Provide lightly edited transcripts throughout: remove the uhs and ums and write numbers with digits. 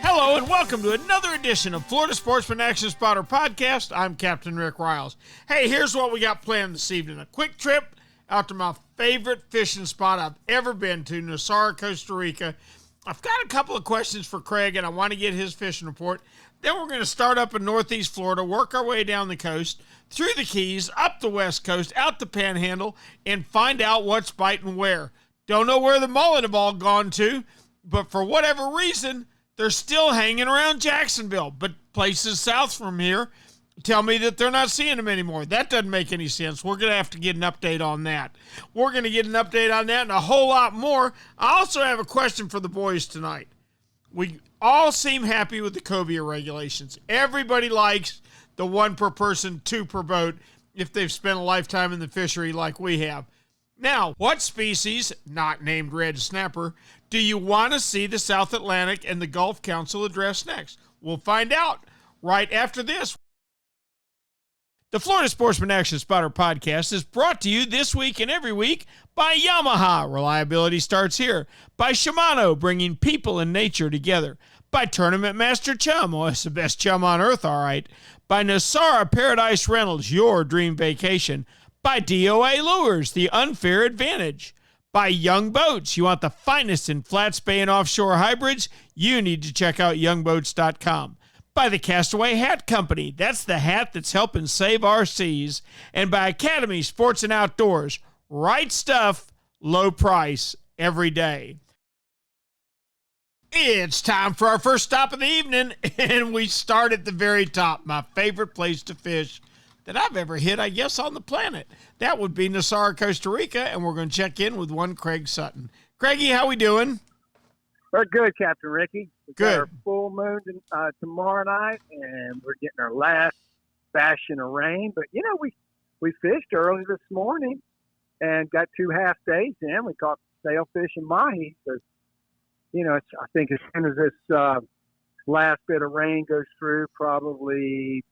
Hello and welcome to another edition of Florida Sportsman Action Spotter Podcast. I'm Captain Rick Riles. Hey, here's what we got planned this evening. A quick trip out to my favorite fishing spot I've ever been to, Nosara, Costa Rica. I've got a couple of questions for Craig, and I want to get his fishing report. Then we're going to start up in Northeast Florida, work our way down the coast, through the Keys, up the West Coast, out the Panhandle, and find out what's biting where. Don't know where the mullet have all gone to, but for whatever reason, they're still hanging around Jacksonville. But places south from here tell me that they're not seeing them anymore. That doesn't make any sense. We're going to have to get an update on that. We're going to get an update on that and a whole lot more. I also have a question for the boys tonight. We all seem happy with the cobia regulations. Everybody likes the 1 per person, 2 per boat if they've spent a lifetime in the fishery like we have. Now, what species, not named red snapper, do you want to see the South Atlantic and the Gulf Council address next? We'll find out right after this. The Florida Sportsman Action Spotter Podcast is brought to you this week and every week by Yamaha. Reliability starts here. By Shimano, bringing people and nature together. By Tournament Master Chum. Oh, it's the best chum on earth, all right. By Nosara Paradise Rentals, your dream vacation. By D.O.A. Lures, the unfair advantage. By Young Boats, you want the finest in flats, bay, and offshore hybrids? You need to check out youngboats.com. By the Castaway Hat Co. That's the hat that's helping save our seas. And by Academy Sports and Outdoors. Right stuff, low price, every day. It's time for our first stop of the evening, and we start at the very top. My favorite place to fish that I've ever hit, I guess, on the planet. That would be Nosara, Costa Rica, and we're going to check in with one Craig Sutton. Craigie, how we doing? We're good, Captain Ricky. We Good. got our full moon tomorrow night, and we're getting our last bastion of rain. But, you know, we fished early this morning and got 2 half days in. We caught sailfish and mahi. So, you know, I think as soon as this last bit of rain goes through, probably,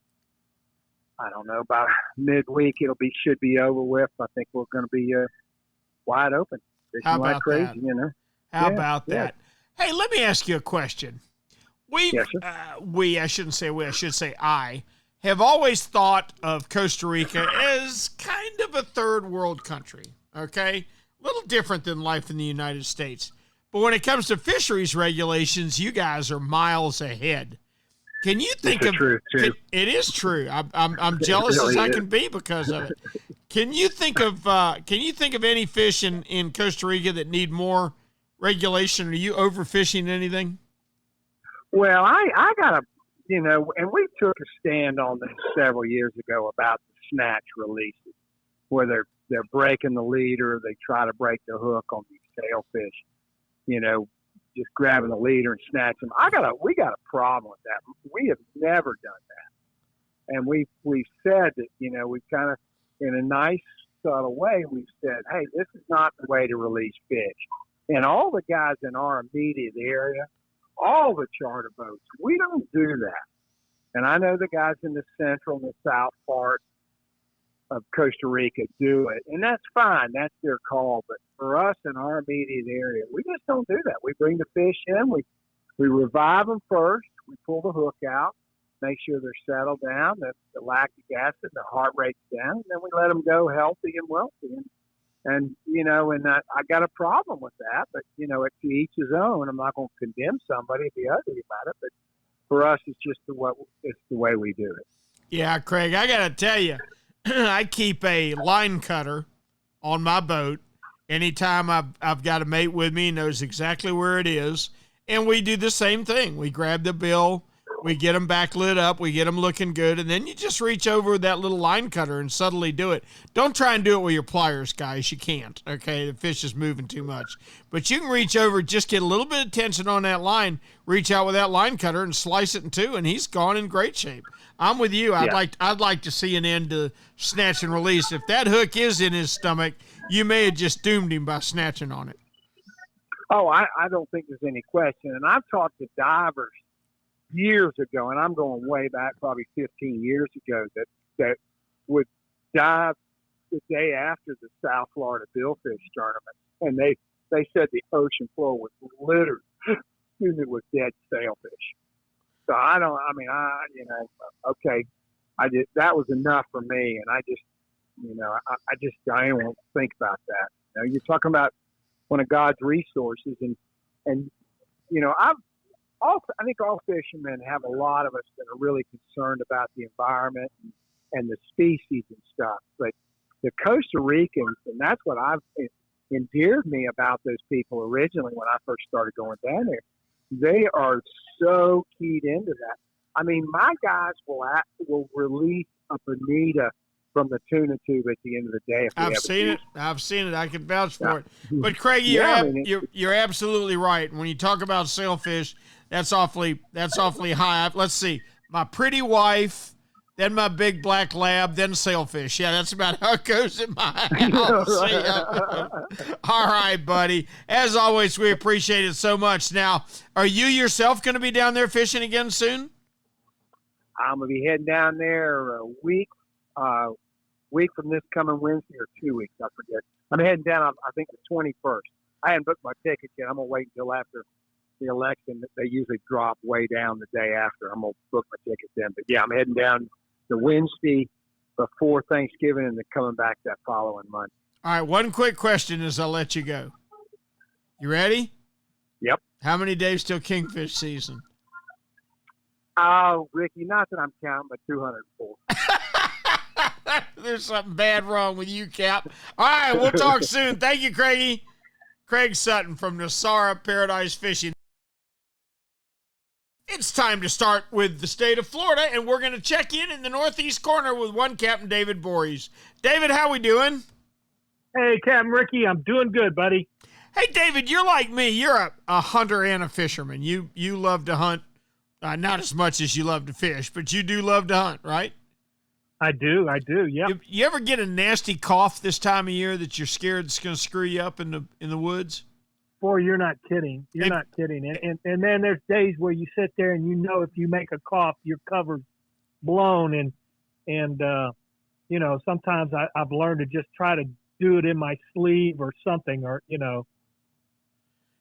I don't know, about midweek, should be over with. I think we're going to be wide open. How about like crazy, that? you know. How about that? Hey, let me ask you a question. Yes, I shouldn't say we, I should say I, have always thought of Costa Rica as kind of a third world country, okay? A little different than life in the United States. But when it comes to fisheries regulations, you guys are miles ahead. Can you think of it? Is true. I'm jealous really as I is. can be because of it. Can you think of any fish in Costa Rica that need more regulation? Are you overfishing anything? Well, I got a, you know, and we took a stand on this several years ago about the snatch releases, where they're breaking the leader, they try to break the hook on these sailfish, you know, just grabbing the leader and snatching them. We got a problem with that. We have never done that, and we've said that, you know, we've kind of, in a nice subtle way, we've said, hey, this is not the way to release fish. And all the guys in our immediate area, all the charter boats, we don't do that. And I know the guys in the central and the south part of Costa Rica do it, and that's fine. That's their call. But for us in our immediate area, we just don't do that. We bring the fish in, we revive them first, we pull the hook out, make sure they're settled down, the lactic acid, the heart rate's down, and then we let them go healthy and wealthy. And you know, and I got a problem with that, but, you know, it's to each his own. I'm not going to condemn somebody if they're ugly about it, but for us, it's just the way we do it. Yeah, Craig, I got to tell you, I keep a line cutter on my boat. Anytime I've got a mate with me, knows exactly where it is, and we do the same thing. We grab the bill, we get them back lit up, we get them looking good, and then you just reach over with that little line cutter and subtly do it. Don't try and do it with your pliers, guys. You can't, okay? The fish is moving too much. But you can reach over, just get a little bit of tension on that line, reach out with that line cutter and slice it in two, and he's gone in great shape. I'm with you. I'd like to see an end to snatch and release. If that hook is in his stomach, you may have just doomed him by snatching on it. Oh, I don't think there's any question. And I've talked to divers years ago, and I'm going way back, probably 15 years ago, that would dive the day after the South Florida Billfish tournament, and they said the ocean floor was littered with dead sailfish. So okay, that was enough for me, and I won't think about that. You're talking about one of God's resources, and I think all fishermen have a lot of us that are really concerned about the environment and the species and stuff. But the Costa Ricans, and that's what endeared me about those people originally when I first started going down there. They are so keyed into that. I mean, my guys will release a bonita from the tuna tube at the end of the day. I've seen it. I can vouch for it. But Craig, you're absolutely right. When you talk about sailfish, that's awfully high. Let's see. My pretty wife, then my big black lab, then sailfish. Yeah, that's about how it goes in my house. All right, buddy. As always, we appreciate it so much. Now, are you yourself going to be down there fishing again soon? I'm going to be heading down there a week from this coming Wednesday, or 2 weeks, I forget. I'm heading down, I think, the 21st. I hadn't booked my ticket yet. I'm going to wait until after the election. They usually drop way down the day after. I'm going to book my ticket then. But, yeah, I'm heading down the Wednesday before Thanksgiving and then coming back that following month. All right, one quick question as I'll let you go. You ready? Yep. How many days till kingfish season? Oh, Ricky, not that I'm counting, but 204. There's something bad wrong with you, Cap. All right, we'll talk soon. Thank you, Craigie. Craig Sutton from Nosara Paradise Fishing. It's time to start with the state of Florida, and we're going to check in the northeast corner with one Captain David Voorhees. David, how we doing? Hey, Captain Ricky, I'm doing good, buddy. Hey, David, you're like me. You're a hunter and a fisherman. You love to hunt, not as much as you love to fish, but you do love to hunt, right? I do, yeah. You ever get a nasty cough this time of year that you're scared it's going to screw you up in the woods? Boy, you're not kidding. You're not kidding. And then there's days where you sit there and if you make a cough, your cover's blown. And sometimes I've learned to just try to do it in my sleeve or something, or.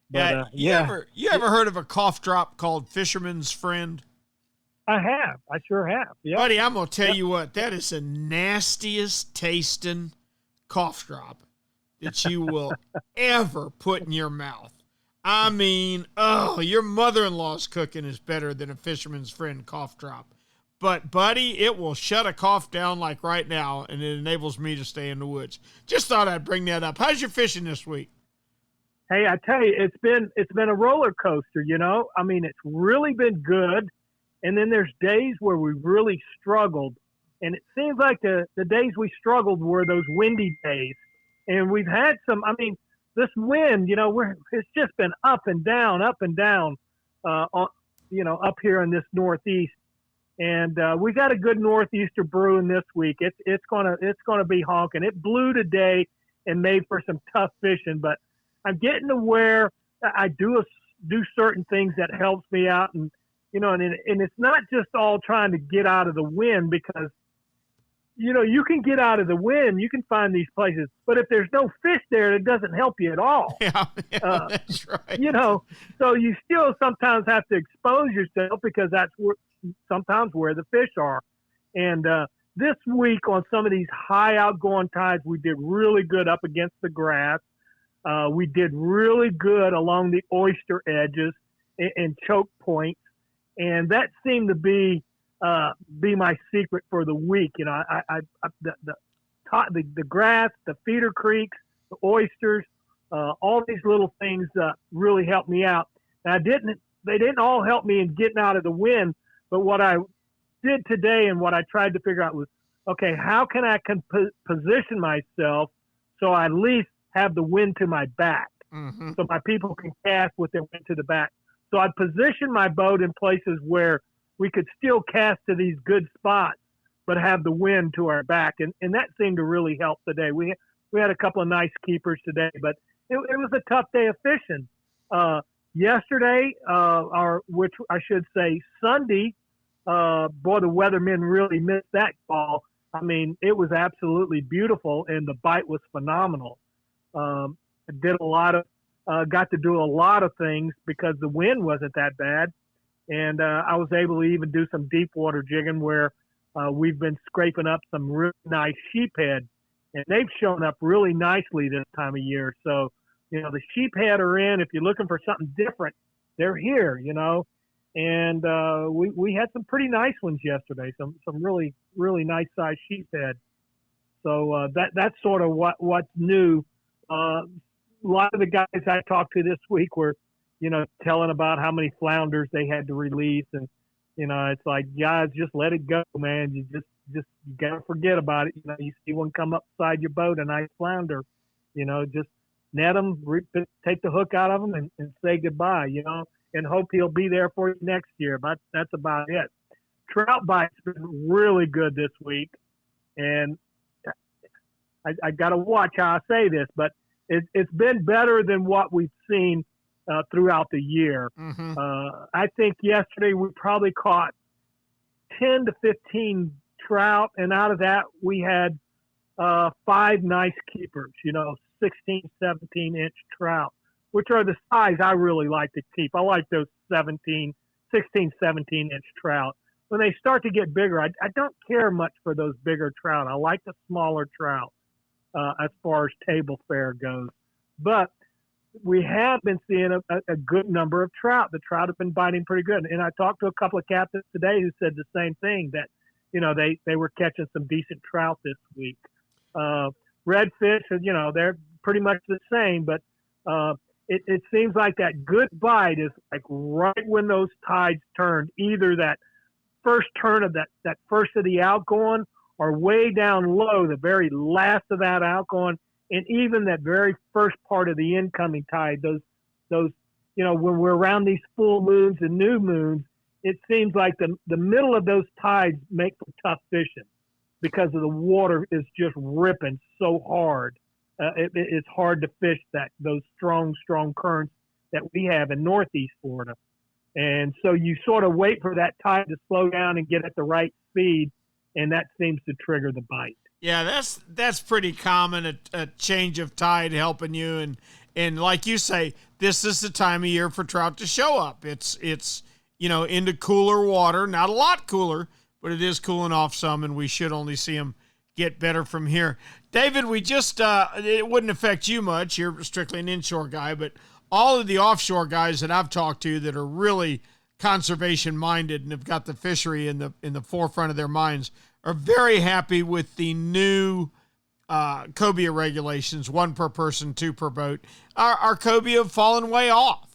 But, you ever heard of a cough drop called Fisherman's Friend? I have. I sure have. Yeah. Buddy, I'm going to tell you what, that is the nastiest tasting cough drop that you will ever put in your mouth. I mean, your mother-in-law's cooking is better than a Fisherman's Friend cough drop. But, buddy, it will shut a cough down like right now, and it enables me to stay in the woods. Just thought I'd bring that up. How's your fishing this week? Hey, I tell you, it's been a roller coaster, I mean, it's really been good. And then there's days where we really struggled. And it seems like the days we struggled were those windy days. And we've had this wind, it's just been up and down, up here in this Northeast. And we got a good northeaster brewing this week. It's gonna be honking. It blew today and made for some tough fishing, but I'm getting to where I do certain things that helps me out, and it's not just all trying to get out of the wind, because you can get out of the wind, you can find these places, but if there's no fish there, it doesn't help you at all. Yeah, that's right. So you still sometimes have to expose yourself, because that's sometimes where the fish are. And this week on some of these high outgoing tides, we did really good up against the grass. We did really good along the oyster edges and choke points, and that seemed to be my secret for the week. The grass, the feeder creeks, the oysters, all these little things really helped me out. Now, they didn't all help me in getting out of the wind, but what I did today and what I tried to figure out was, okay, how can I position myself so I at least have the wind to my back, so my people can cast with their wind to the back. So I positioned my boat in places where we could still cast to these good spots, but have the wind to our back. And that seemed to really help today. We had a couple of nice keepers today, but it was a tough day of fishing. Yesterday, which I should say Sunday, boy, the weathermen really missed that call. I mean, it was absolutely beautiful, and the bite was phenomenal. Did a lot of, got to do a lot of things because the wind wasn't that bad, and I was able to even do some deep water jigging where we've been scraping up some really nice sheephead, and they've shown up really nicely this time of year. So, the sheephead are in. If you're looking for something different, they're here, And we had some pretty nice ones yesterday, some really, really nice sized sheephead. So that's sort of what's new. A lot of the guys I talked to this week were, telling about how many flounders they had to release, and it's like, guys, just let it go, man. You just you gotta forget about it. You see one come up beside your boat, a nice flounder, just net them, take the hook out of them, and say goodbye, and hope he'll be there for you next year. But that's about it. Trout bite's been really good this week, and I got to watch how I say this, but it's been better than what we've seen throughout the year. Mm-hmm. I think yesterday we probably caught 10 to 15 trout, and out of that we had 5 nice keepers, 16, 17-inch trout, which are the size I really like to keep. I like those 16, 17-inch trout. When they start to get bigger, I don't care much for those bigger trout. I like the smaller trout as far as table fare goes. But we have been seeing a good number of trout. The trout have been biting pretty good. And I talked to a couple of captains today who said the same thing, that, they were catching some decent trout this week. Redfish, they're pretty much the same, but it seems like that good bite is like right when those tides turned, either that first turn of that first of the outgoing, or way down low, the very last of that outgoing, and even that very first part of the incoming tide. Those when we're around these full moons and new moons, it seems like the middle of those tides make for tough fishing because of the water is just ripping so hard. It's hard to fish those strong currents that we have in Northeast Florida. And so you sort of wait for that tide to slow down and get at the right speed, and that seems to trigger the bite. Yeah, that's pretty common, a change of tide helping you. And like you say, this is the time of year for trout to show up. It's into cooler water, not a lot cooler, but it is cooling off some, and we should only see them get better from here. David, we just, it wouldn't affect you much. You're strictly an inshore guy, but all of the offshore guys that I've talked to that are really conservation minded and have got the fishery in the forefront of their minds are very happy with the new cobia regulations, 1 per person, 2 per boat. Our cobia have fallen way off.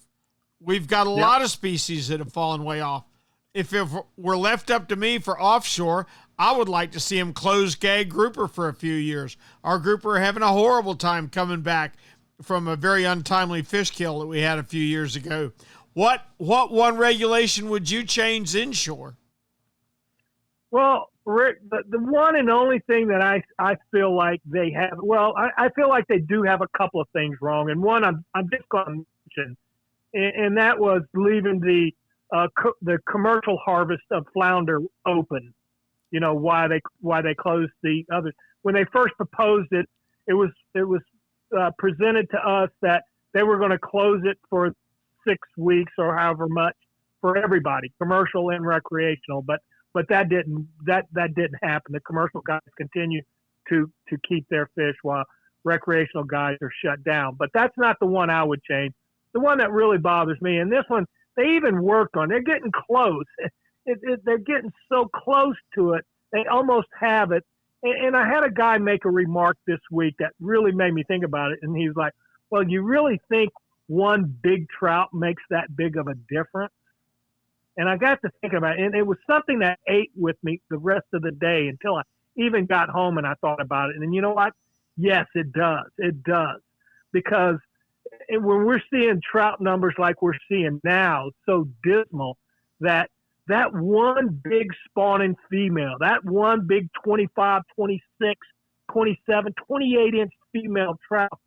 We've got a lot of species that have fallen way off. If it were left up to me for offshore, I would like to see them close gag grouper for a few years. Our grouper are having a horrible time coming back from a very untimely fish kill that we had a few years ago. What one regulation would you change inshore? Well, Rick, the one and only thing that I feel like they have, I feel like they do have a couple of things wrong. And one I'm just going to mention, and that was leaving the commercial harvest of flounder open. Why they closed the others. When they first proposed it, it was presented to us that they were going to close it for 6 weeks or however much for everybody, commercial and recreational. But that didn't happen. The commercial guys continue to keep their fish while recreational guys are shut down. But that's not the one I would change. The one that really bothers me, and this one they even worked on. They're getting close. They're getting so close to it. They almost have it. And I had a guy make a remark this week that really made me think about it. And he was like, well, you really think one big trout makes that big of a difference? And I got to thinking about it. And it was something that ate with me the rest of the day until I even got home and I thought about it. And you know what? Yes, it does. It does. Because when we're seeing trout numbers like we're seeing now, so dismal, that one big spawning female, that one big 25, 26, 27, 28-inch female trout,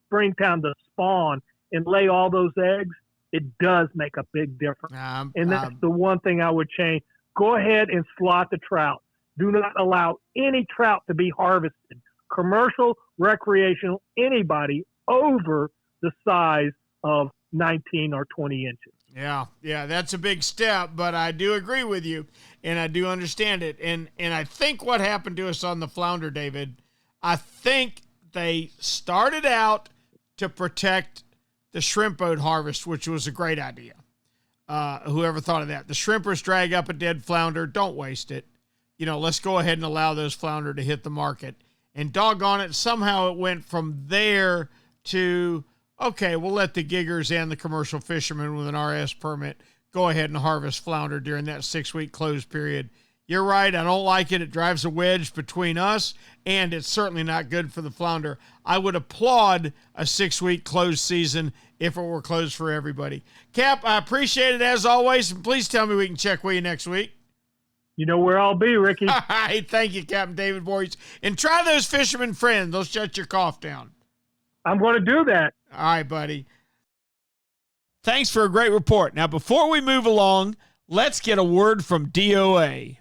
springtime to spawn and lay all those eggs, it does make a big difference. And that's the one thing I would change. Go ahead and slot the trout. do not allow any trout to be harvested, commercial, recreational, anybody over the size of 19 or 20 inches. Yeah, that's a big step, but I do agree with you, and I do understand it. And I think what happened to us on the flounder, David, I think they started out to protect the shrimp boat harvest, which was a great idea. Whoever thought of that. The shrimpers drag up a dead flounder. Don't waste it. Let's go ahead and allow those flounder to hit the market. And doggone it, somehow it went from there to, okay, we'll let the giggers and the commercial fishermen with an RS permit go ahead and harvest flounder during that 6-week close period. You're right. I don't like it. It drives a wedge between us, and it's certainly not good for the flounder. I would applaud a 6-week closed season if it were closed for everybody. Cap, I appreciate it as always, and please tell me we can check with you next week. You know where I'll be, Ricky. All right. Thank you, Captain David Voorhees. And try those fisherman friends. They'll shut your cough down. I'm going to do that. All right, buddy. Thanks for a great report. Now, before we move along, let's get a word from D.O.A.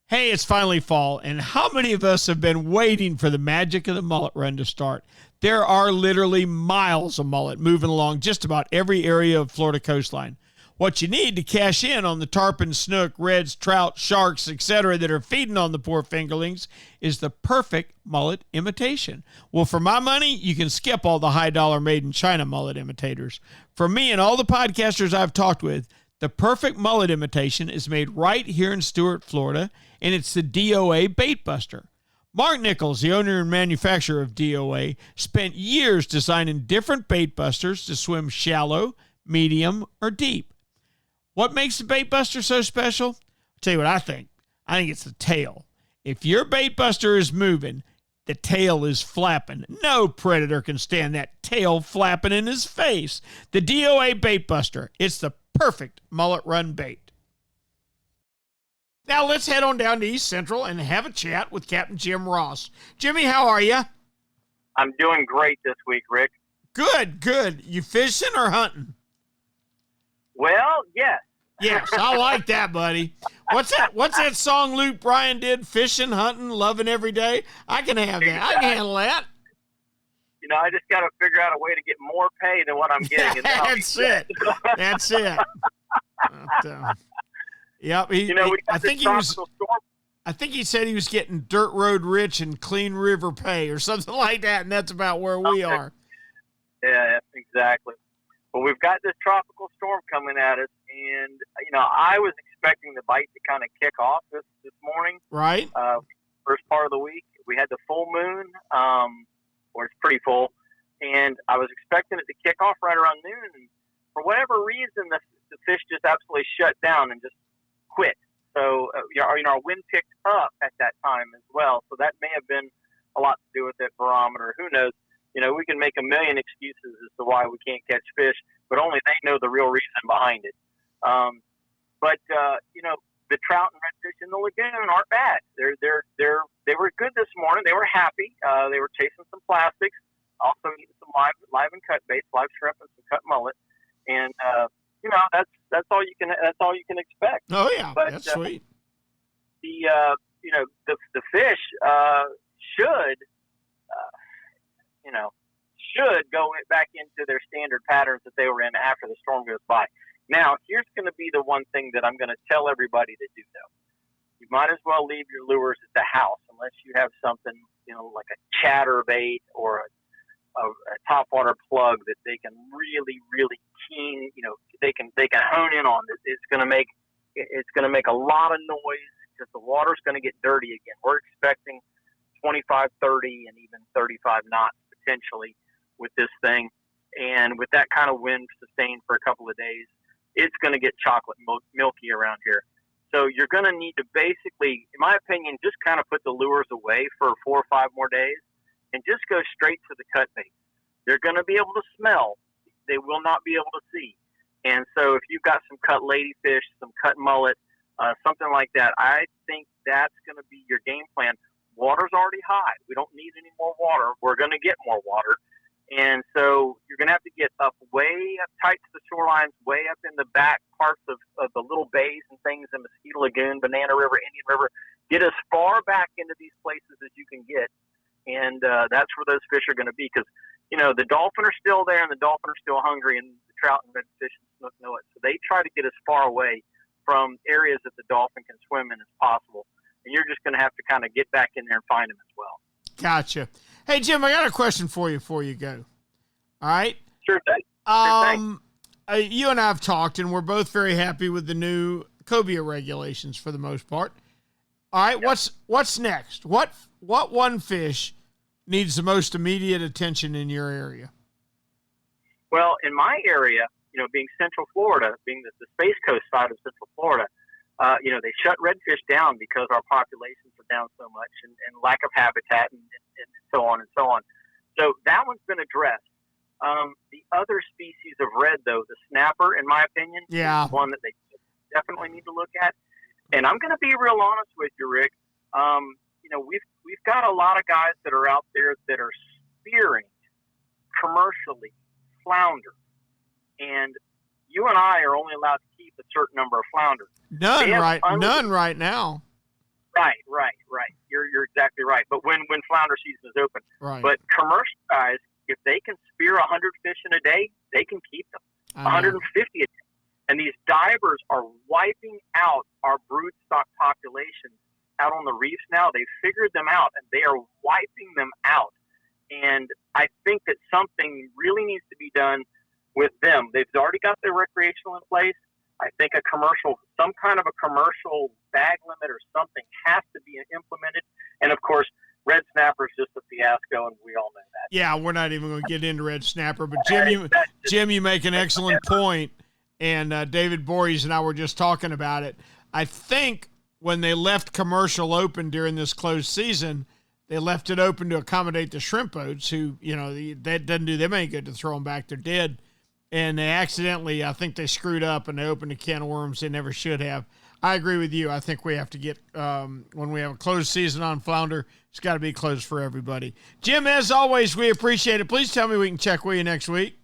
Hey, it's finally fall, and how many of us have been waiting for the magic of the mullet run to start? There are literally miles of mullet moving along just about every area of Florida coastline. What you need to cash in on the tarpon, snook, reds, trout, sharks, etc. that are feeding on the poor fingerlings is the perfect mullet imitation. Well, for my money, you can skip all the high-dollar made-in-China mullet imitators. For me and all the podcasters I've talked with, the perfect mullet imitation is made right here in Stuart, Florida, and it's the D.O.A. Bait Buster. Mark Nichols, the owner and manufacturer of D.O.A., spent years designing different bait busters to swim shallow, medium, or deep. What makes the bait buster so special? I'll tell you what I think. I think it's the tail. If your bait buster is moving, the tail is flapping. No predator can stand that tail flapping in his face. The D.O.A. Bait Buster. It's the perfect mullet run bait. Now let's head on down to East Central and have a chat with Captain Jim Ross. Jimmy, how are you? I'm doing great this week, Rick. Good. You fishing or hunting? Well, yes. Yes, I like that, buddy. What's that song Luke Bryan did? Fishing, hunting, loving every day. I can have that. I can handle that. I just got to figure out a way to get more pay than what I'm getting. That's it. Yep. I think he said he was getting dirt road rich and clean river pay or something like that, and that's about where we are. Yeah, exactly. Well, we've got this tropical storm coming at us, and I was expecting the bite to kind of kick off this morning. Right. First part of the week, we had the full moon, or it's pretty full, and I was expecting it to kick off right around noon. And for whatever reason, the fish just absolutely shut down and just quit. So our wind picked up at that time as well. So that may have been a lot to do with that barometer. Who knows? We can make a million excuses as to why we can't catch fish, but only they know the real reason behind it. The trout and redfish in the lagoon aren't bad. They were good this morning. They were happy. They were chasing some plastics, also eating some live and cut baits, live shrimp and some cut mullet. And that's all you can expect. Oh yeah, but, that's sweet. The fish should go back into their standard patterns that they were in after the storm goes by. Now, here's going to be the one thing that I'm going to tell everybody to do, though. You might as well leave your lures at the house unless you have something, like a chatterbait or a topwater plug that they can really, really keen, they can hone in on. It's going to make a lot of noise because the water's going to get dirty again. We're expecting 25, 30, and even 35 knots potentially with this thing. And with that kind of wind sustained for a couple of days, it's going to get chocolate milky around here. So you're going to need to basically, in my opinion, just kind of put the lures away for 4 or 5 more days and just go straight to the cut bait. They're going to be able to smell. They will not be able to see. And so if you've got some cut ladyfish, some cut mullet, something like that, I think that's going to be your game plan. Water's already high. We don't need any more water. We're going to get more water. And so you're going to have to get up way up tight to the shorelines, way up in the back parts of the little bays and things in Mosquito Lagoon, Banana River, Indian River. Get as far back into these places as you can get. And that's where those fish are going to be, because, the dolphin are still there and the dolphin are still hungry, and the trout and redfish and snook know it. So they try to get as far away from areas that the dolphin can swim in as possible. And you're just going to have to kind of get back in there and find them as well. Gotcha. Hey, Jim, I got a question for you before you go. All right? Sure thing. You and I have talked, and we're both very happy with the new cobia regulations for the most part. All right, Yep. What's next? What one fish needs the most immediate attention in your area? Well, in my area, being Central Florida, being the Space Coast side of Central Florida, they shut redfish down because our populations are down so much and lack of habitat and so on and so on. So that one's been addressed. The other species of red, though, the snapper, in my opinion, is one that they definitely need to look at. And I'm going to be real honest with you, Rick. We've got a lot of guys that are out there that are spearing commercially flounder, and you and I are only allowed to keep a certain number of flounder. None right now. Right. You're exactly right. But when flounder season is open, right. But commercial guys, if they can spear 100 fish in a day, they can keep them. 150 a day. And these divers are wiping out our broodstock populations out on the reefs now. They've figured them out, and they are wiping them out. And I think that something really needs to be done with them. They've already got their recreational in place. I think some kind of a commercial bag limit or something has to be implemented. And, of course, red snapper is just a fiasco, and we all know that. Yeah, we're not even going to get into red snapper. But, Jim, you make an excellent point, and David Voorhees and I were just talking about it. I think when they left commercial open during this closed season, they left it open to accommodate the shrimp boats who, that doesn't do them any good to throw them back. They're dead. And they accidentally, I think they screwed up and they opened a can of worms they never should have. I agree with you. I think we have to get, when we have a closed season on flounder, it's got to be closed for everybody. Jim, as always, we appreciate it. Please tell me we can check with you next week.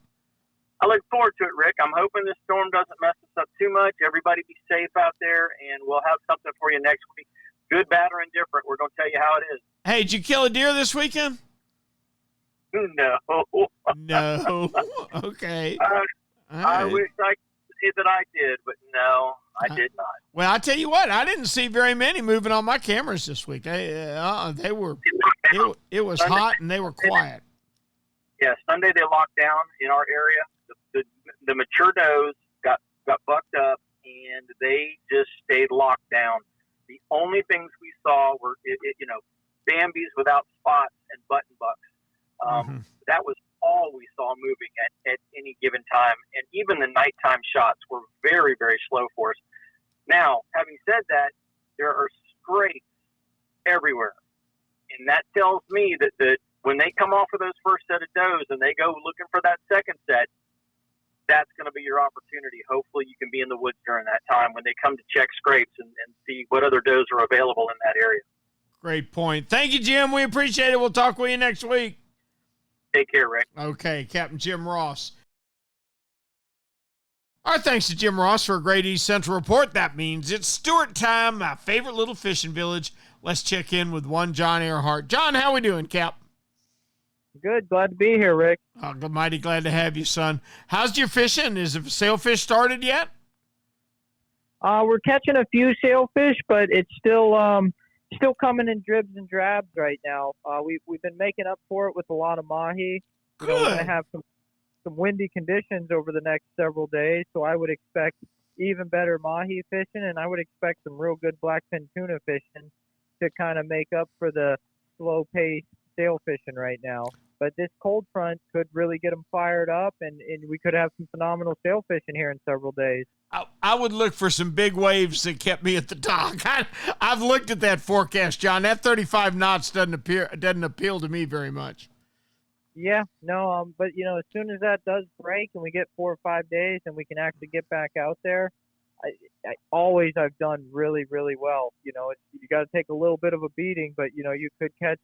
I look forward to it, Rick. I'm hoping this storm doesn't mess us up too much. Everybody be safe out there, and we'll have something for you next week. Good, bad, or indifferent. We're going to tell you how it is. Hey, did you kill a deer this weekend? No. No. Okay. I wish I could say that I did, but no, I did not. Well, I tell you what, I didn't see very many moving on my cameras this week. They were. It was Sunday, hot and they were quiet. Yeah, Sunday they locked down in our area. The mature does got bucked up, and they just stayed locked down. The only things we saw were Bambis without spots and button bucks. That was all we saw moving at any given time. And even the nighttime shots were very, very slow for us. Now, having said that, there are scrapes everywhere. And that tells me that when they come off of those first set of does and they go looking for that second set, that's going to be your opportunity. Hopefully you can be in the woods during that time when they come to check scrapes and see what other does are available in that area. Great point. Thank you, Jim. We appreciate it. We'll talk with you next week. Take care, Rick. Okay, Captain Jim Ross. Our thanks to Jim Ross for a great East Central report. That means it's Stewart time, my favorite little fishing village. Let's check in with one John Earhart. John, how we doing, Cap? Good. Glad to be here, Rick. I'm mighty glad to have you, son. How's your fishing? Is the sailfish started yet? We're catching a few sailfish, but it's still coming in dribs and drabs right now. We've been making up for it with a lot of mahi. We're going to have some windy conditions over the next several days, so I would expect even better mahi fishing, and I would expect some real good blackfin tuna fishing to kind of make up for the slow-paced sail fishing right now. But this cold front could really get them fired up, and we could have some phenomenal sail fishing here in several days. I would look for some big waves that kept me at the dock. I've looked at that forecast, John. That 35 knots doesn't appeal to me very much. Yeah, no, but as soon as that does break and we get 4 or 5 days and we can actually get back out there, I've done really, really well. You got to take a little bit of a beating, but you could catch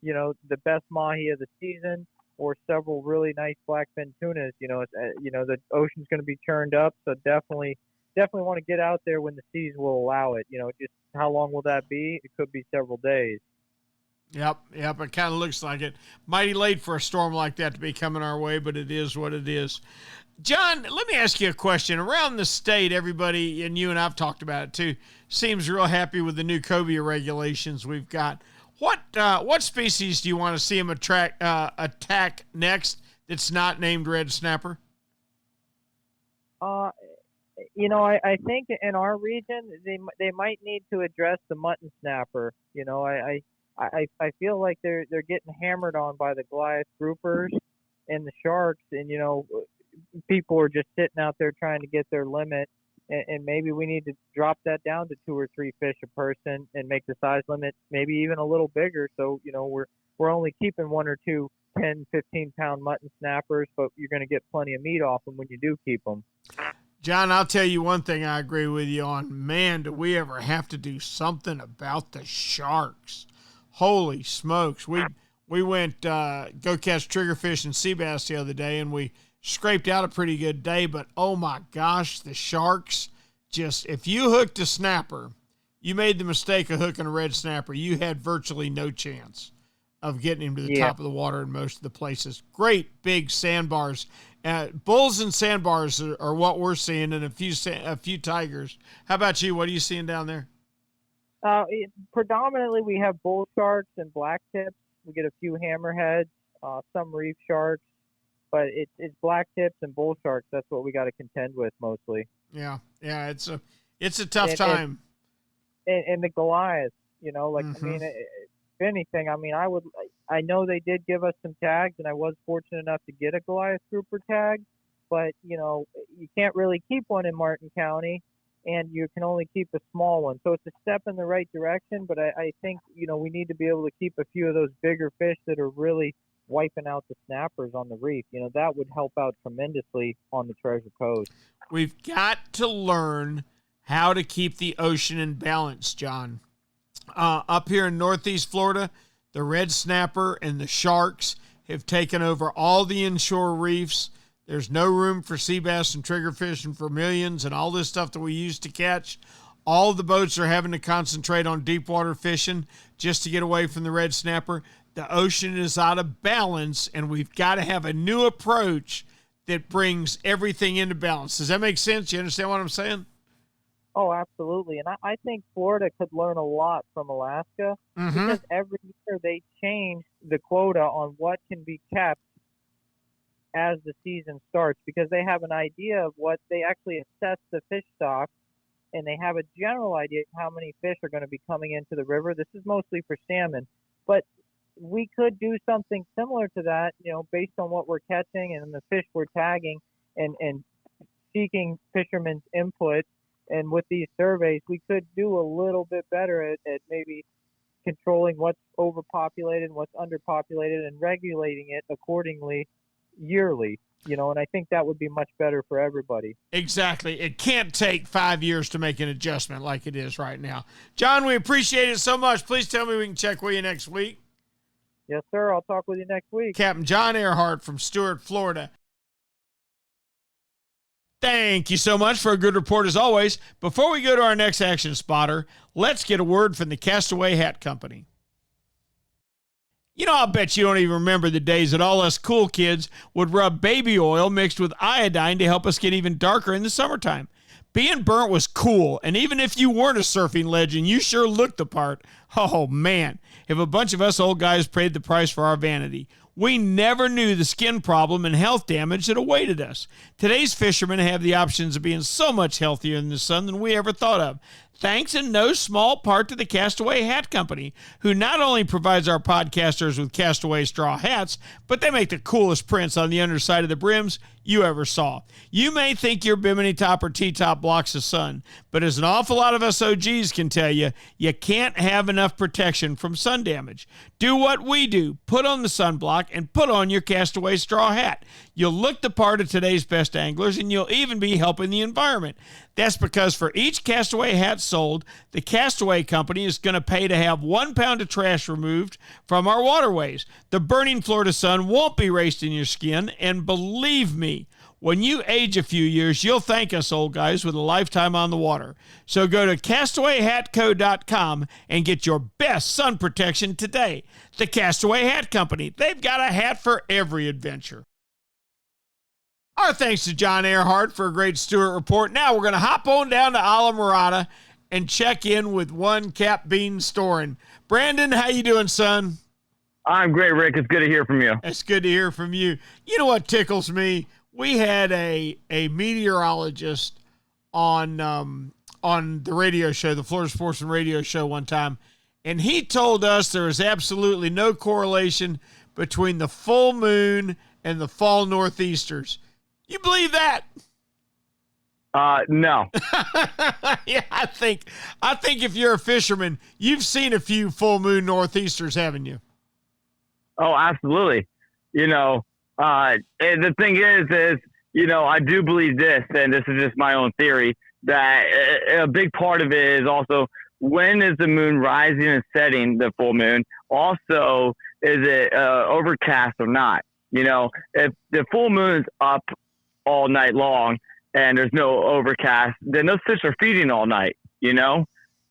the best mahi of the season, or several really nice blackfin tunas. The ocean's going to be churned up, so definitely want to get out there when the seas will allow it. Just how long will that be? It could be several days. Yep. It kind of looks like it. Mighty late for a storm like that to be coming our way, but it is what it is. John, let me ask you a question. Around the state, everybody, and you and I've talked about it too, seems real happy with the new cobia regulations we've got. What species do you want to see them attack next that's not named red snapper? I think in our region they might need to address the mutton snapper. I feel like they're getting hammered on by the Goliath groupers and the sharks, and people are just sitting out there trying to get their limit, and maybe we need to drop that down to 2 or 3 fish a person and make the size limit maybe even a little bigger. So we're only keeping 1 or 2 10, 15-pound mutton snappers, but you're going to get plenty of meat off them when you do keep them. John, I'll tell you one thing I agree with you on. Man, do we ever have to do something about the sharks. Holy smokes. We went go catch triggerfish and sea bass the other day, and we scraped out a pretty good day, but oh my gosh, the sharks if you hooked a snapper, you made the mistake of hooking a red snapper, you had virtually no chance of getting him to the top of the water in most of the places. Great big sandbars. Bulls and sandbars are what we're seeing, and a few tigers. How about you? What are you seeing down there? Predominantly, we have bull sharks and black tips. We get a few hammerheads, some reef sharks, but it's black tips and bull sharks. That's what we got to contend with mostly. Yeah, it's a tough time. And the Goliaths, if anything, I know they did give us some tags, and I was fortunate enough to get a Goliath grouper tag, but you can't really keep one in Martin County, and you can only keep a small one. So it's a step in the right direction, but I think we need to be able to keep a few of those bigger fish that are really wiping out the snappers on the reef. That would help out tremendously on the Treasure Coast. We've got to learn how to keep the ocean in balance, John. Up here in Northeast Florida, the red snapper and the sharks have taken over all the inshore reefs. There's no room for sea bass and triggerfish and vermilions and all this stuff that we used to catch. All the boats are having to concentrate on deep water fishing just to get away from the red snapper. The ocean is out of balance, and we've got to have a new approach that brings everything into balance. Does that make sense? You understand what I'm saying? Oh, absolutely. And I think Florida could learn a lot from Alaska because every year they change the quota on what can be kept as the season starts, because they have an idea of what they actually assess the fish stock, and they have a general idea of how many fish are going to be coming into the river. This is mostly for salmon, but we could do something similar to that, based on what we're catching and the fish we're tagging, and seeking fishermen's input. And with these surveys, we could do a little bit better at maybe controlling what's overpopulated and what's underpopulated and regulating it accordingly yearly, and I think that would be much better for everybody. Exactly. It can't take 5 years to make an adjustment like it is right now. John, we appreciate it so much. Please tell me we can check with you next week. Yes, sir. I'll talk with you next week. Captain John Earhart from Stuart, Florida. Thank you so much for a good report as always. Before we go to our next action spotter, let's get a word from the Castaway Hat Company. I'll bet you don't even remember the days that all us cool kids would rub baby oil mixed with iodine to help us get even darker in the summertime. Being burnt was cool, and even if you weren't a surfing legend, you sure looked the part. Oh, man, if a bunch of us old guys paid the price for our vanity. We never knew the skin problem and health damage that awaited us. Today's fishermen have the options of being so much healthier in the sun than we ever thought of. Thanks in no small part to the Castaway Hat Company, who not only provides our podcasters with Castaway straw hats, but they make the coolest prints on the underside of the brims you ever saw. You may think your bimini top or T-top blocks the sun, but as an awful lot of us OGs can tell you, you can't have enough protection from sun damage. Do what we do. Put on the sunblock and put on your Castaway straw hat. You'll look the part of today's best anglers, and you'll even be helping the environment. That's because for each Castaway hat sold, the Castaway Company is going to pay to have 1 pound of trash removed from our waterways. The burning Florida sun won't be raced in your skin, and believe me, when you age a few years, you'll thank us old guys with a lifetime on the water. So go to CastawayHatCo.com and get your best sun protection today. The Castaway Hat Company. They've got a hat for every adventure. Our thanks to John Earhart for a great Stewart report. Now we're going to hop on down to Alamorada and check in with one Cap Bean Storing. Brandon, how you doing, son? I'm great, Rick. It's good to hear from you. It's good to hear from you. You know what tickles me? We had a meteorologist on the radio show, the Florida Sportsman radio show one time, and he told us there is absolutely no correlation between the full moon and the fall northeasters. You believe that? No. Yeah, I think if you're a fisherman, you've seen a few full moon northeasters, haven't you? Oh, absolutely. And the thing is, I do believe this, and this is just my own theory, that a big part of it is also when is the moon rising and setting, the full moon? Also, is it overcast or not? If the full moon's up all night long and there's no overcast, then those fish are feeding all night,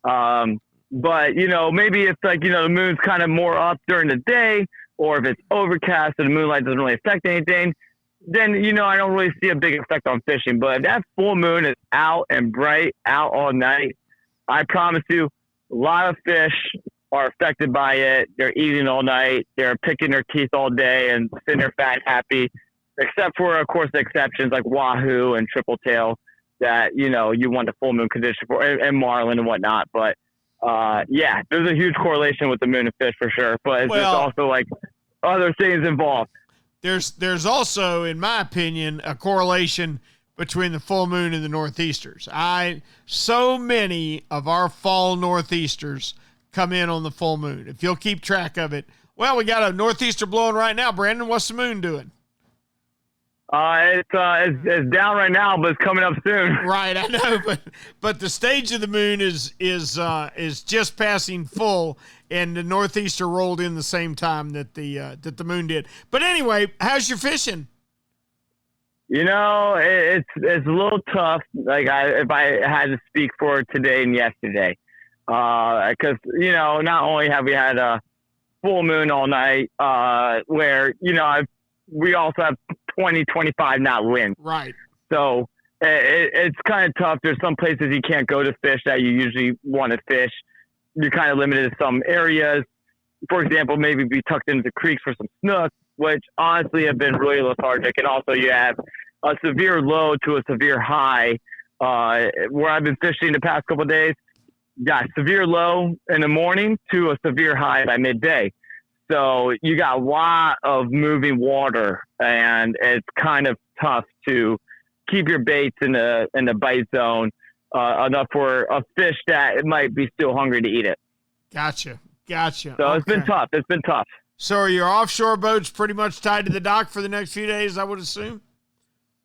But, maybe it's like, the moon's kind of more up during the day, or if it's overcast and the moonlight doesn't really affect anything, then, I don't really see a big effect on fishing. But if that full moon is out and bright, out all night, I promise you, a lot of fish are affected by it. They're eating all night. They're picking their teeth all day and sitting there fat and happy, except for, of course, the exceptions like wahoo and triple tail that, you want the full moon condition for, and marlin and whatnot. But, yeah, there's a huge correlation with the moon and fish for sure. But it's just also like other things involved. There's also, in my opinion, a correlation between the full moon and the northeasters. So many of our fall northeasters come in on the full moon. If you'll keep track of it. Well, we got a northeaster blowing right now. Brandon, what's the moon doing? It's down right now, but it's coming up soon. Right, I know, but the stage of the moon is just passing full, and the northeaster rolled in the same time that the moon did. But anyway, how's your fishing? It's a little tough. Like if I had to speak for today and yesterday, because not only have we had a full moon all night, where we also have 20-25 knot wind. Right. So it's kind of tough. There's some places you can't go to fish that you usually want to fish. You're kind of limited to some areas. For example, maybe be tucked into the creeks for some snook, which honestly have been really lethargic. And also you have a severe low to a severe high, where I've been fishing the past couple of days. Got severe low in the morning to a severe high by midday. So you got a lot of moving water, and it's kind of tough to keep your baits in the bite zone enough for a fish that it might be still hungry to eat it. Gotcha. So okay. It's been tough. So are your offshore boats pretty much tied to the dock for the next few days, I would assume?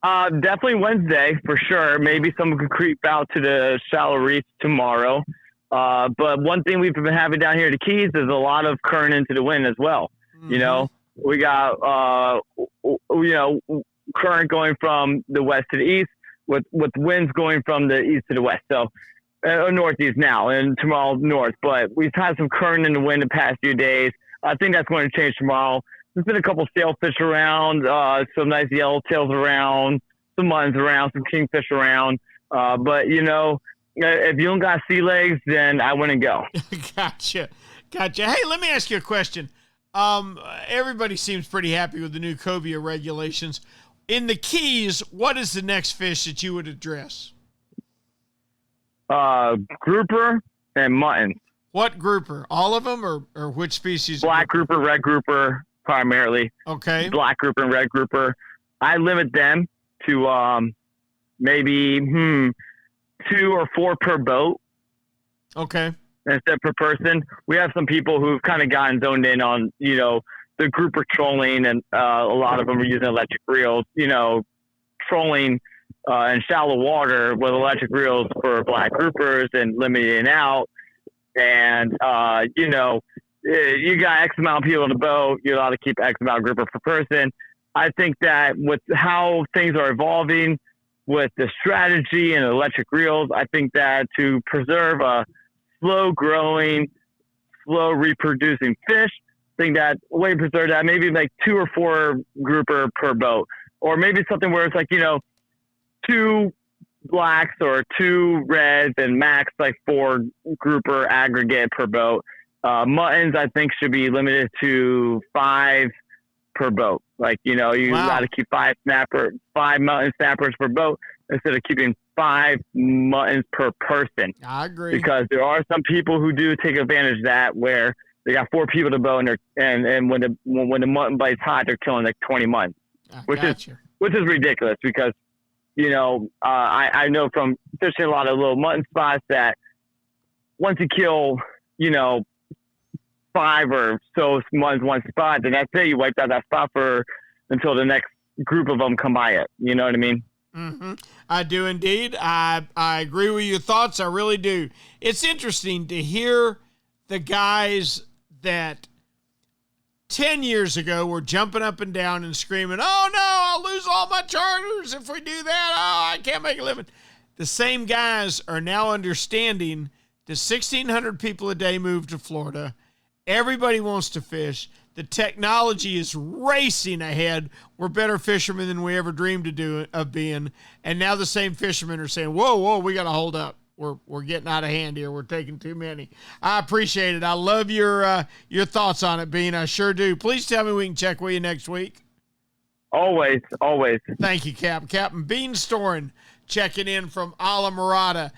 Definitely Wednesday for sure. Maybe someone could creep out to the shallow reefs tomorrow. But one thing we've been having down here at the Keys is a lot of current into the wind as well. Mm-hmm. We got, current going from the west to the east with winds going from the east to the west. So, northeast now and tomorrow north, but we've had some current in the wind the past few days. I think that's going to change tomorrow. There's been a couple sailfish around, some nice yellowtails around, some muttons around, some kingfish around. But if you don't got sea legs, then I wouldn't go. Gotcha. Hey, let me ask you a question. Everybody seems pretty happy with the new cobia regulations. In the Keys, what is the next fish that you would address? Grouper and mutton. What grouper? All of them, or which species? Black grouper, red grouper, primarily. Okay. Black grouper and red grouper. I limit them to maybe 2 or 4 per boat. Okay. Instead per person. We have some people who've kind of gotten zoned in on, the grouper trolling, and a lot of them are using electric reels, trolling in shallow water with electric reels for black groupers and limiting out. And, you know, you got X amount of people on the boat. You're allowed to keep X amount of grouper per person. I think that with how things are evolving with the strategy and electric reels, I think that to preserve a slow growing, slow reproducing fish, I think that way to preserve that, maybe like 2 or 4 grouper per boat, or maybe something where it's like, you know, 2 blacks or 2 reds and max like 4 grouper aggregate per boat. Muttons, I think, should be limited to 5 per boat. Like, you know, you got to keep 5 mutton snappers per boat instead of keeping 5 muttons per person. I agree. Because there are some people who do take advantage of that, where they got 4 people to boat, and when the mutton bites hot, they're killing like 20 muttons, which is ridiculous. Because, you know, I know from fishing a lot of little mutton spots that once you kill, you know, 5 or so muttons one spot, then that's it. You wiped out that spot until the next group of them come by it. You know what I mean? Mm-hmm. I do indeed. I agree with your thoughts. I really do. It's interesting to hear the guys that 10 years ago were jumping up and down and screaming, "Oh no, I'll lose all my charters if we do that. Oh, I can't make a living." The same guys are now understanding the 1,600 people a day move to Florida. Everybody wants to fish. The technology is racing ahead. We're better fishermen than we ever dreamed of being. And now the same fishermen are saying, whoa, we got to hold up. We're getting out of hand here. We're taking too many. I appreciate it. I love your thoughts on it, Bean. I sure do. Please tell me we can check with you next week. Always. Thank you, Captain. Captain Bean Storin checking in from Islamorada.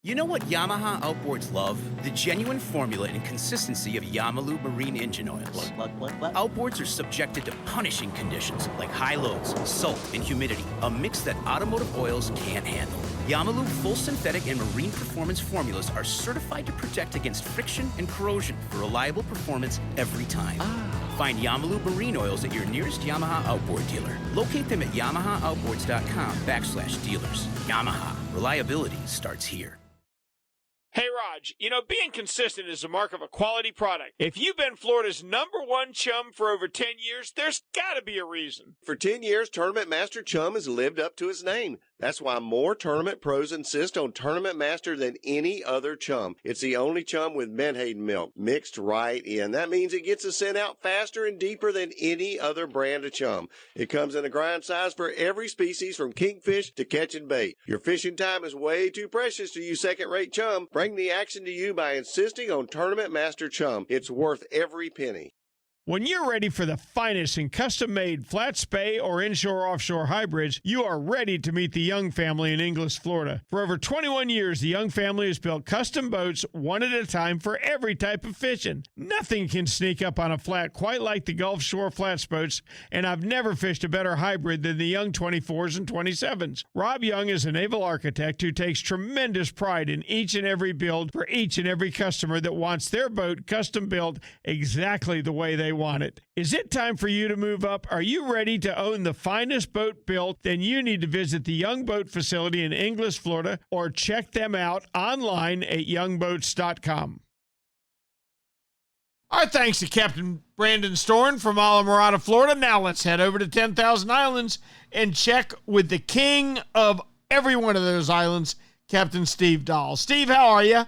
You know what Yamaha Outboards love? The genuine formula and consistency of Yamalu marine engine oils. What? Outboards are subjected to punishing conditions like high loads, salt, and humidity, a mix that automotive oils can't handle. Yamalu full synthetic and marine performance formulas are certified to protect against friction and corrosion for reliable performance every time. Find Yamalu marine oils at your nearest Yamaha Outboard dealer. Locate them at yamahaaoutboards.com/dealers. Yamaha, reliability starts here. Hey, Raj, you know, being consistent is a mark of a quality product. If you've been Florida's #1 chum for over 10 years, there's got to be a reason. For 10 years, Tournament Master Chum has lived up to its name. That's why more tournament pros insist on Tournament Master than any other chum. It's the only chum with Menhaden milk mixed right in. That means it gets the scent out faster and deeper than any other brand of chum. It comes in a grind size for every species from kingfish to catching bait. Your fishing time is way too precious to use second-rate chum. Bring the action to you by insisting on Tournament Master Chum. It's worth every penny. When you're ready for the finest in custom-made flat spay or inshore-offshore hybrids, you are ready to meet the Young family in Inglis, Florida. For over 21 years, the Young family has built custom boats one at a time for every type of fishing. Nothing can sneak up on a flat quite like the Gulf Shore flats boats, and I've never fished a better hybrid than the Young 24s and 27s. Rob Young is a naval architect who takes tremendous pride in each and every build for each and every customer that wants their boat custom built exactly the way they want it. Is it time for you to move up? Are you ready to own the finest boat built? Then you need to visit the Young Boat facility in Inglis, Florida, or check them out online at youngboats.com. Our thanks to Captain Brandon Storn from Islamorada, Florida. Now let's head over to 10,000 Islands and check with the king of every one of those islands, Captain Steve Dahl. Steve, how are you?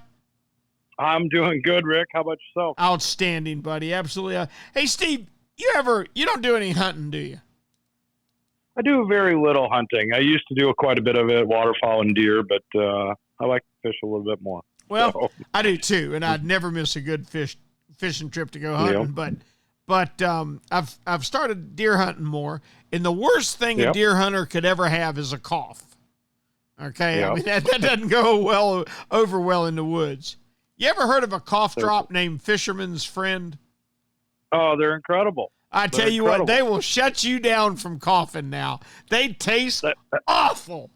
I'm doing good, Rick. How about yourself? Outstanding, buddy. Absolutely. Hey, Steve, you don't do any hunting, do you? I do very little hunting. I used to do quite a bit of it, waterfowl and deer, but I like to fish a little bit more. Well, so. I do too, and I'd never miss a good fishing trip to go hunting. Yeah. But I've started deer hunting more, and the worst thing a deer hunter could ever have is a cough. Okay, I mean that doesn't go over well in the woods. You ever heard of a cough drop named Fisherman's Friend? Oh, they're incredible. I tell you what, they will shut you down from coughing now. They taste awful.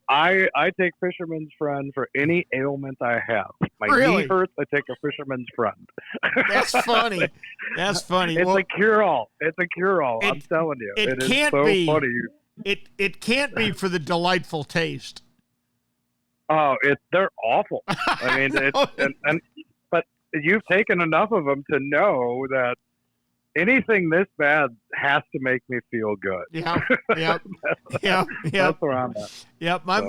I take Fisherman's Friend for any ailment I have. My Really? knee hurts, I take a Fisherman's Friend. That's funny. That's funny. It's Well, a cure-all. It's a cure-all. I'm telling you. It is can't so be. funny. It can't be for the delightful taste. Oh, they're awful. I mean, but you've taken enough of them to know that anything this bad has to make me feel good. Yep. That's where I'm at. Yep. My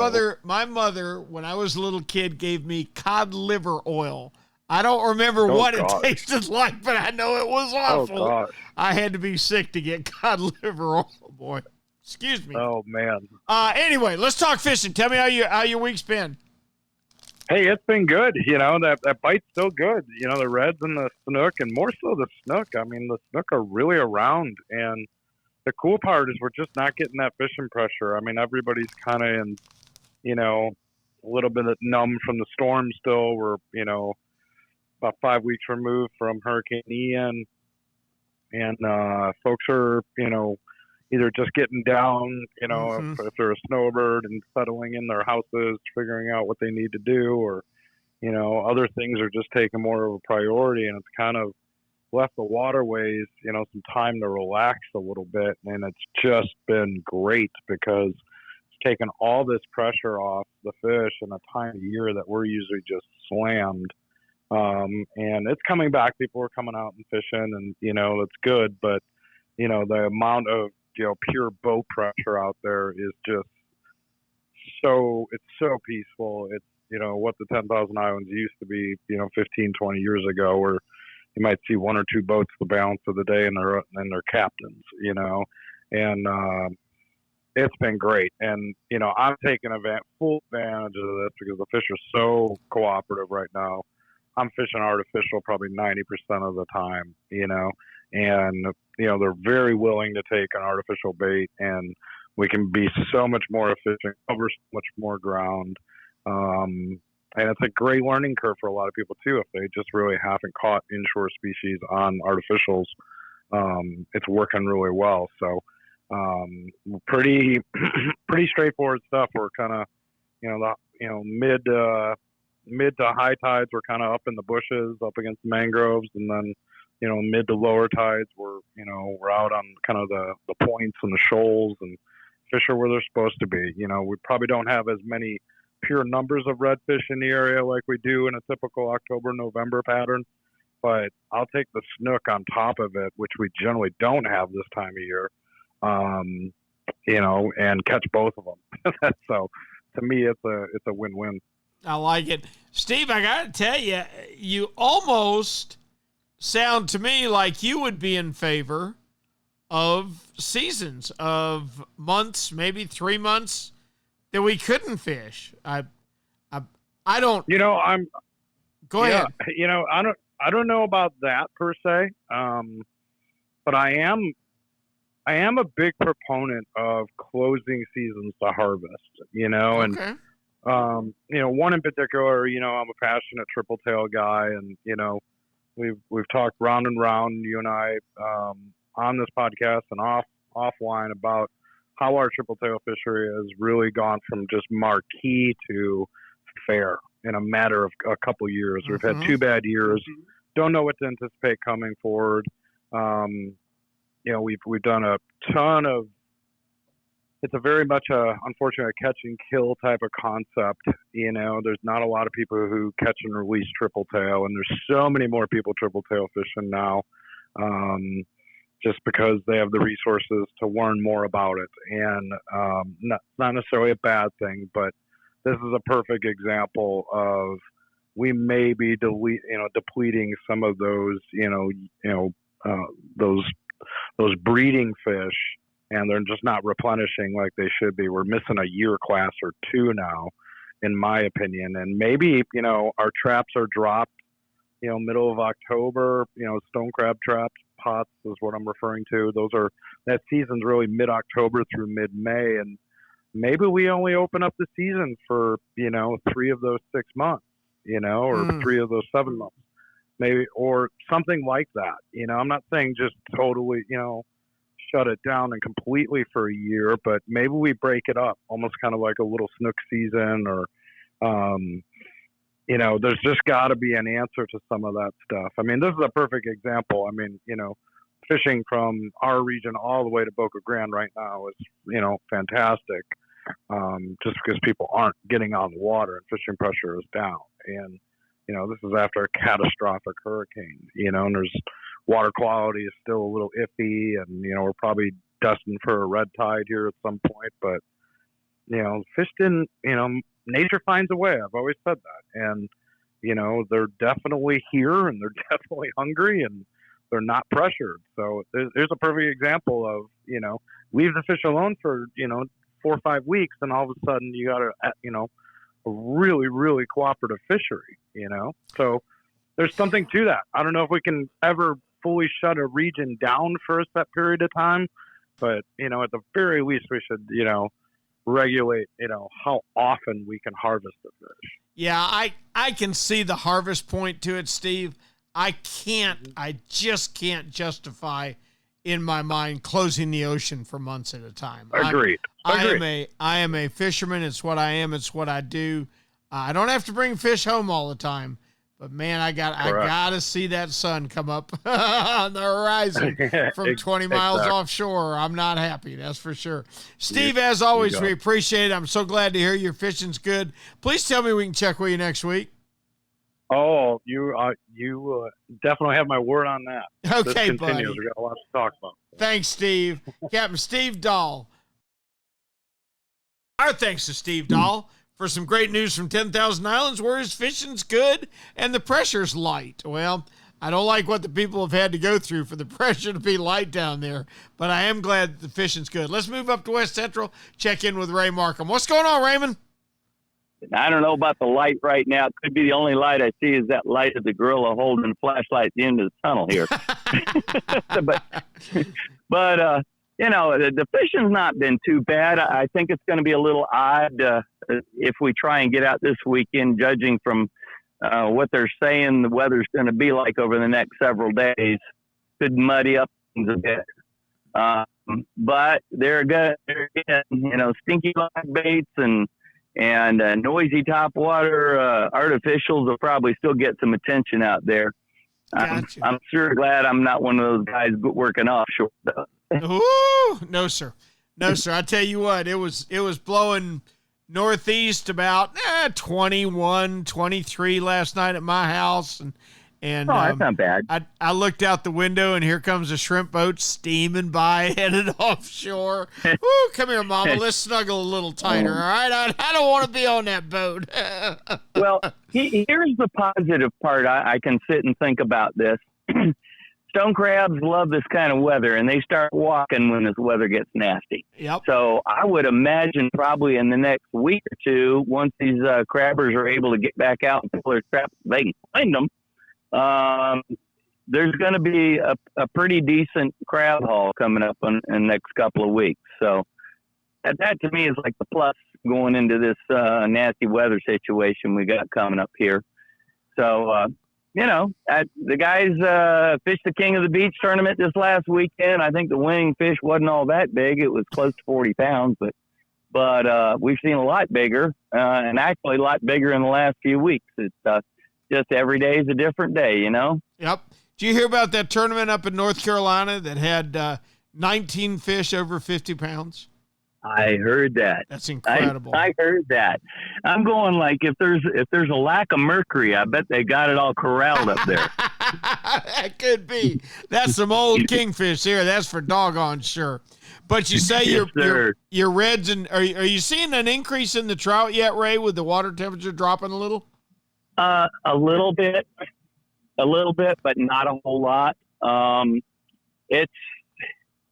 mother, when I was a little kid, gave me cod liver oil. I don't remember what it tasted like, but I know it was awful. Oh, gosh. I had to be sick to get cod liver oil, boy. Excuse me. Oh, man. Anyway, let's talk fishing. Tell me how your week's been. Hey, it's been good. You know, that bite's still good. You know, the reds and the snook, and more so the snook. I mean, the snook are really around, and the cool part is we're just not getting that fishing pressure. I mean, everybody's kind of in, you know, a little bit numb from the storm still. We're, you know, about 5 weeks removed from Hurricane Ian, and folks are, you know, either just getting down, you know, if they're a snowbird and settling in their houses, figuring out what they need to do, or, you know, other things are just taking more of a priority, and it's kind of left the waterways, you know, some time to relax a little bit. And it's just been great because it's taken all this pressure off the fish in a time of year that we're usually just slammed. And it's coming back. People are coming out and fishing, and, you know, it's good. But, you know, the amount of, you know, pure boat pressure out there is just it's so peaceful. It's, you know, what the 10,000 Islands used to be, you know, 15, 20 years ago, where you might see one or two boats the balance of the day, and they're captains, you know, and it's been great. And, you know, I'm taking full advantage of this because the fish are so cooperative right now. I'm fishing artificial probably 90% of the time, you know, and, you know, they're very willing to take an artificial bait, and we can be so much more efficient, cover so much more ground. And it's a great learning curve for a lot of people too. If they just really haven't caught inshore species on artificials, it's working really well. So, pretty straightforward stuff. We're kind of, you know, mid to high tides, we're kind of up in the bushes, up against the mangroves, and then, you know, mid to lower tides, we're out on kind of the points and the shoals, and fish are where they're supposed to be. You know, we probably don't have as many pure numbers of redfish in the area like we do in a typical October, November pattern, but I'll take the snook on top of it, which we generally don't have this time of year, you know, and catch both of them. So to me, it's a win-win. I like it. Steve, I got to tell you, you almost sound to me like you would be in favor of seasons, of months, maybe 3 months that we couldn't fish. I don't. You know, Go ahead. You know, I don't know about that per se, but I am a big proponent of closing seasons to harvest. You know, okay. And you know, one in particular, you know, I'm a passionate triple tail guy, and, you know, we've talked round and round, you and I, on this podcast and offline about how our triple tail fishery has really gone from just marquee to fair in a matter of a couple years. We've had 2 bad years. Don't know what to anticipate coming forward. You know, we've done a ton of. It's a very much unfortunately, a catch and kill type of concept. You know, there's not a lot of people who catch and release triple tail, and there's so many more people triple tail fishing now, just because they have the resources to learn more about it. And not necessarily a bad thing, but this is a perfect example of we may be depleting some of those, those breeding fish, and they're just not replenishing like they should be. We're missing a year class or 2 now, in my opinion. And maybe, you know, our traps are dropped, you know, middle of October, you know, stone crab traps, pots is what I'm referring to. That season's really mid-October through mid-May. And maybe we only open up the season for, you know, 3 of those 6 months, you know, or 3 of those 7 months, maybe, or something like that. You know, I'm not saying just totally, you know, shut it down and completely for a year, but maybe we break it up, almost kind of like a little snook season, or there's just got to be an answer to some of that stuff. I mean, this is a perfect example. I mean, fishing from our region all the way to Boca Grande right now is, fantastic. Just because people aren't getting on the water and fishing pressure is down. And, this is after a catastrophic hurricane, and there's water quality is still a little iffy, and, we're probably destined for a red tide here at some point. But, fish didn't, nature finds a way. I've always said that. And, they're definitely here, and they're definitely hungry, and they're not pressured. So there's a perfect example of, leave the fish alone for, 4 or 5 weeks, and all of a sudden you got a really, really cooperative fishery, So there's something to that. I don't know if we can ever fully shut a region down for a set period of time, but, at the very least we should, regulate, how often we can harvest the fish. Yeah, I can see the harvest point to it, Steve. I just can't justify in my mind closing the ocean for months at a time. Agreed. I am a fisherman. It's what I am. It's what I do. I don't have to bring fish home all the time, but man, I got to see that sun come up on the horizon from 20 miles offshore. I'm not happy. That's for sure. Steve, as always, we appreciate it. I'm so glad to hear your fishing's good. Please tell me we can check with you next week. Oh, you definitely have my word on that. Okay, this continues. buddy. We got a lot to talk about. Thanks, Steve. Captain Steve Dahl. Our thanks to Steve Dahl for some great news from 10,000 Islands, where his fishing's good and the pressure's light. Well, I don't like what the people have had to go through for the pressure to be light down there, but I am glad that the fishing's good. Let's move up to West Central, check in with Ray Markham. What's going on, Raymond? I don't know about the light right now. It could be the only light I see is that light of the gorilla holding the flashlight at the end of the tunnel here. but the fishing's not been too bad. I think it's going to be a little odd if we try and get out this weekend, judging from what they're saying the weather's going to be like over the next several days. Could muddy up things a bit. But they're good. Stinky live baits and noisy topwater artificials will probably still get some attention out there. Gotcha. I'm sure glad I'm not one of those guys working offshore, though. Ooh, no, sir. No, sir. I tell you what, it was blowing northeast about 21, 23 last night at my house. And that's not bad. I looked out the window, and here comes a shrimp boat steaming by, headed offshore. Woo, come here, Mama. Let's snuggle a little tighter, all right? I don't want to be on that boat. Well, here's the positive part. I can sit and think about this. Stone crabs love this kind of weather, and they start walking when this weather gets nasty. Yep. So I would imagine probably in the next week or two, once these crabbers are able to get back out and pull their traps, they can find them. There's going to be a pretty decent crab haul coming up in the next couple of weeks. So that to me is like the plus going into this nasty weather situation we got coming up here. So, the guys fished the King of the Beach tournament this last weekend. I think the winning fish wasn't all that big. It was close to 40 pounds, but we've seen a lot bigger and actually a lot bigger in the last few weeks. It's just every day is a different day, Yep. Did you hear about that tournament up in North Carolina that had 19 fish over 50 pounds? I heard that. That's incredible. I heard that. I'm going like if there's a lack of mercury, I bet they got it all corralled up there. That could be. That's some old kingfish here. That's for doggone sure. But you say your reds and are you seeing an increase in the trout yet, Ray, with the water temperature dropping a little? A little bit, but not a whole lot. It's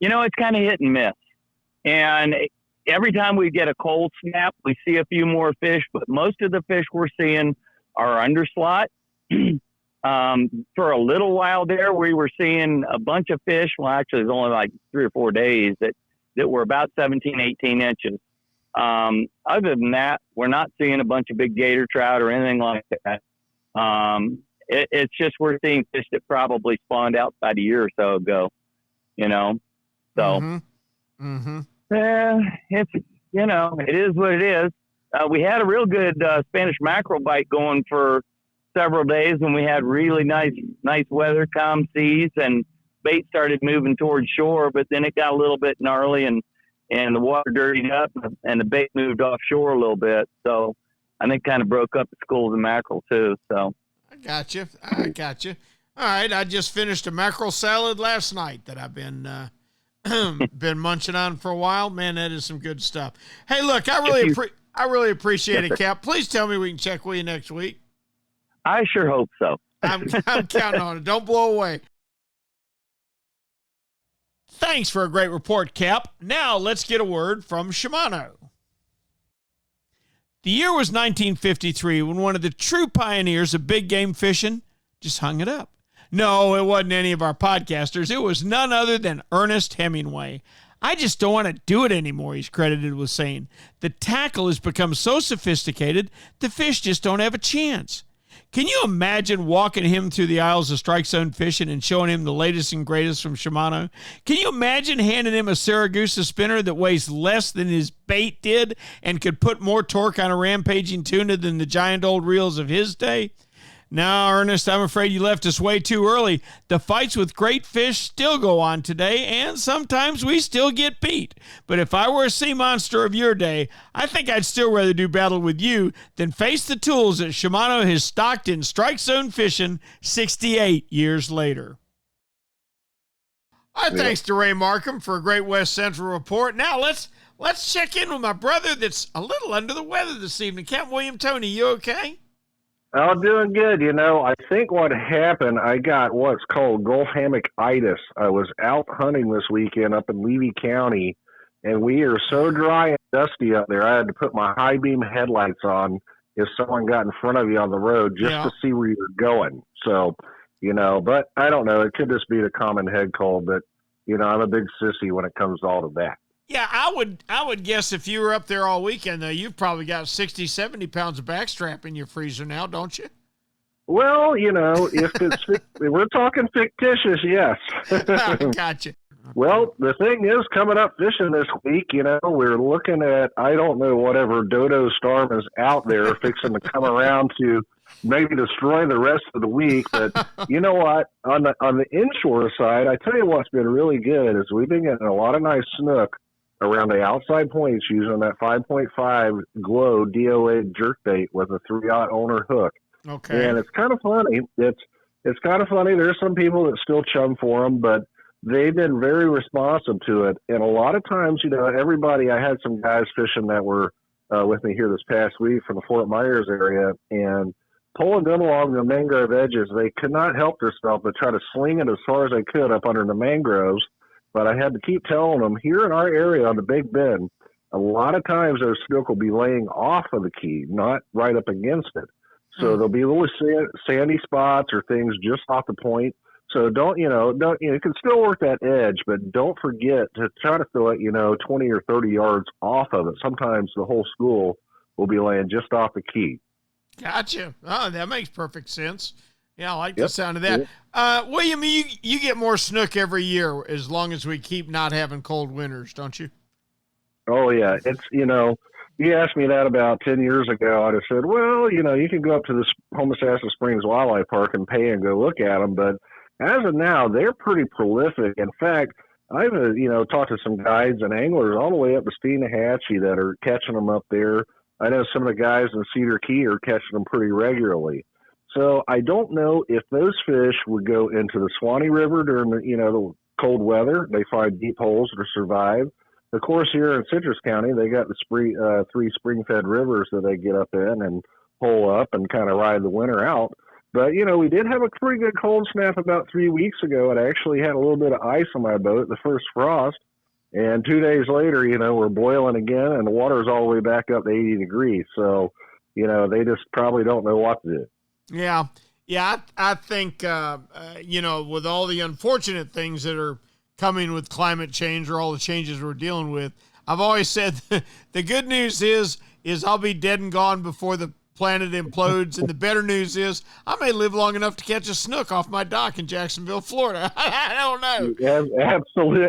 kind of hit and miss. And every time we get a cold snap, we see a few more fish, but most of the fish we're seeing are underslot. For a little while there, we were seeing a bunch of fish. Well, actually, it was only like 3 or 4 days that were about 17, 18 inches. Other than that, we're not seeing a bunch of big gator trout or anything like that. It's just we're seeing fish that probably spawned out about a year or so ago, So, it's, it is what it is. We had a real good Spanish mackerel bite going for several days when we had really nice weather, calm seas, and bait started moving towards shore, but then it got a little bit gnarly and the water dirtied up and the bait moved offshore a little bit. So I think kind of broke up the schools of mackerel too. So I got you. All right. I just finished a mackerel salad last night that I've been munching on for a while. Man, that is some good stuff. Hey, look, I really appreciate it, Cap. Please tell me we can check with you next week. I sure hope so. I'm counting on it. Don't blow away. Thanks for a great report, Cap. Now let's get a word from Shimano. The year was 1953 when one of the true pioneers of big game fishing just hung it up. No, it wasn't any of our podcasters. It was none other than Ernest Hemingway. I just don't want to do it anymore, he's credited with saying. The tackle has become so sophisticated, the fish just don't have a chance. Can you imagine walking him through the aisles of Strike Zone Fishing and showing him the latest and greatest from Shimano? Can you imagine handing him a Saragusa spinner that weighs less than his bait did and could put more torque on a rampaging tuna than the giant old reels of his day? No, Ernest, I'm afraid you left us way too early. The fights with great fish still go on today, and sometimes we still get beat. But if I were a sea monster of your day, I think I'd still rather do battle with you than face the tools that Shimano has stocked in Strike Zone Fishing 68 years later. Our thanks to Ray Markham for a great West Central report. Now let's check in with my brother that's a little under the weather this evening. Captain William Tony, you okay? Oh, doing good. I think what happened, I got what's called Gulf hammock-itis. I was out hunting this weekend up in Levy County, and we are so dry and dusty up there, I had to put my high beam headlights on if someone got in front of you on the road just to see where you're going. So, but I don't know. It could just be the common head cold, but, I'm a big sissy when it comes to all of that. Yeah, I would guess if you were up there all weekend, though, you've probably got 60, 70 pounds of backstrap in your freezer now, don't you? Well, if we're talking fictitious, yes. Gotcha. Well, the thing is, coming up fishing this week, we're looking at, I don't know, whatever dodo storm is out there fixing to come around to maybe destroy the rest of the week. But you know what? On the inshore side, I tell you what's been really good is we've been getting a lot of nice snook around the outside points using that 5.5 glow D.O.A. jerkbait with a 3/0 owner hook. Okay. And it's kind of funny. It's kind of funny. There's some people that still chum for them, but they've been very responsive to it. And a lot of times, everybody, I had some guys fishing that were with me here this past week from the Fort Myers area, and pulling them along the mangrove edges, they could not help themselves but try to sling it as far as they could up under the mangroves. But I had to keep telling them, here in our area on the Big Bend, a lot of times those snook will be laying off of the key, not right up against it. So there'll be little sandy spots or things just off the point. So you can still work that edge, but don't forget to try to throw it, 20 or 30 yards off of it. Sometimes the whole school will be laying just off the key. Gotcha. Oh, that makes perfect sense. Yeah, I like the sound of that. William, you get more snook every year as long as we keep not having cold winters, don't you? Oh, yeah. It's, you asked me that about 10 years ago. I'd have said, well, you can go up to the Homosassa Springs Wildlife Park and pay and go look at them. But as of now, they're pretty prolific. In fact, I've, talked to some guides and anglers all the way up to Steenahatchee that are catching them up there. I know some of the guys in Cedar Key are catching them pretty regularly. So I don't know if those fish would go into the Swanee River during the cold weather. They find deep holes to survive. Of course, here in Citrus County, they got the three spring-fed rivers that they get up in and hole up and kind of ride the winter out. But, we did have a pretty good cold snap about 3 weeks ago. It actually had a little bit of ice on my boat, the first frost. And 2 days later, we're boiling again, and the water's all the way back up to 80 degrees. So, they just probably don't know what to do. Yeah. I think, with all the unfortunate things that are coming with climate change or all the changes we're dealing with, I've always said the good news is I'll be dead and gone before the planet implodes. And the better news is I may live long enough to catch a snook off my dock in Jacksonville, Florida. I don't know. Yeah,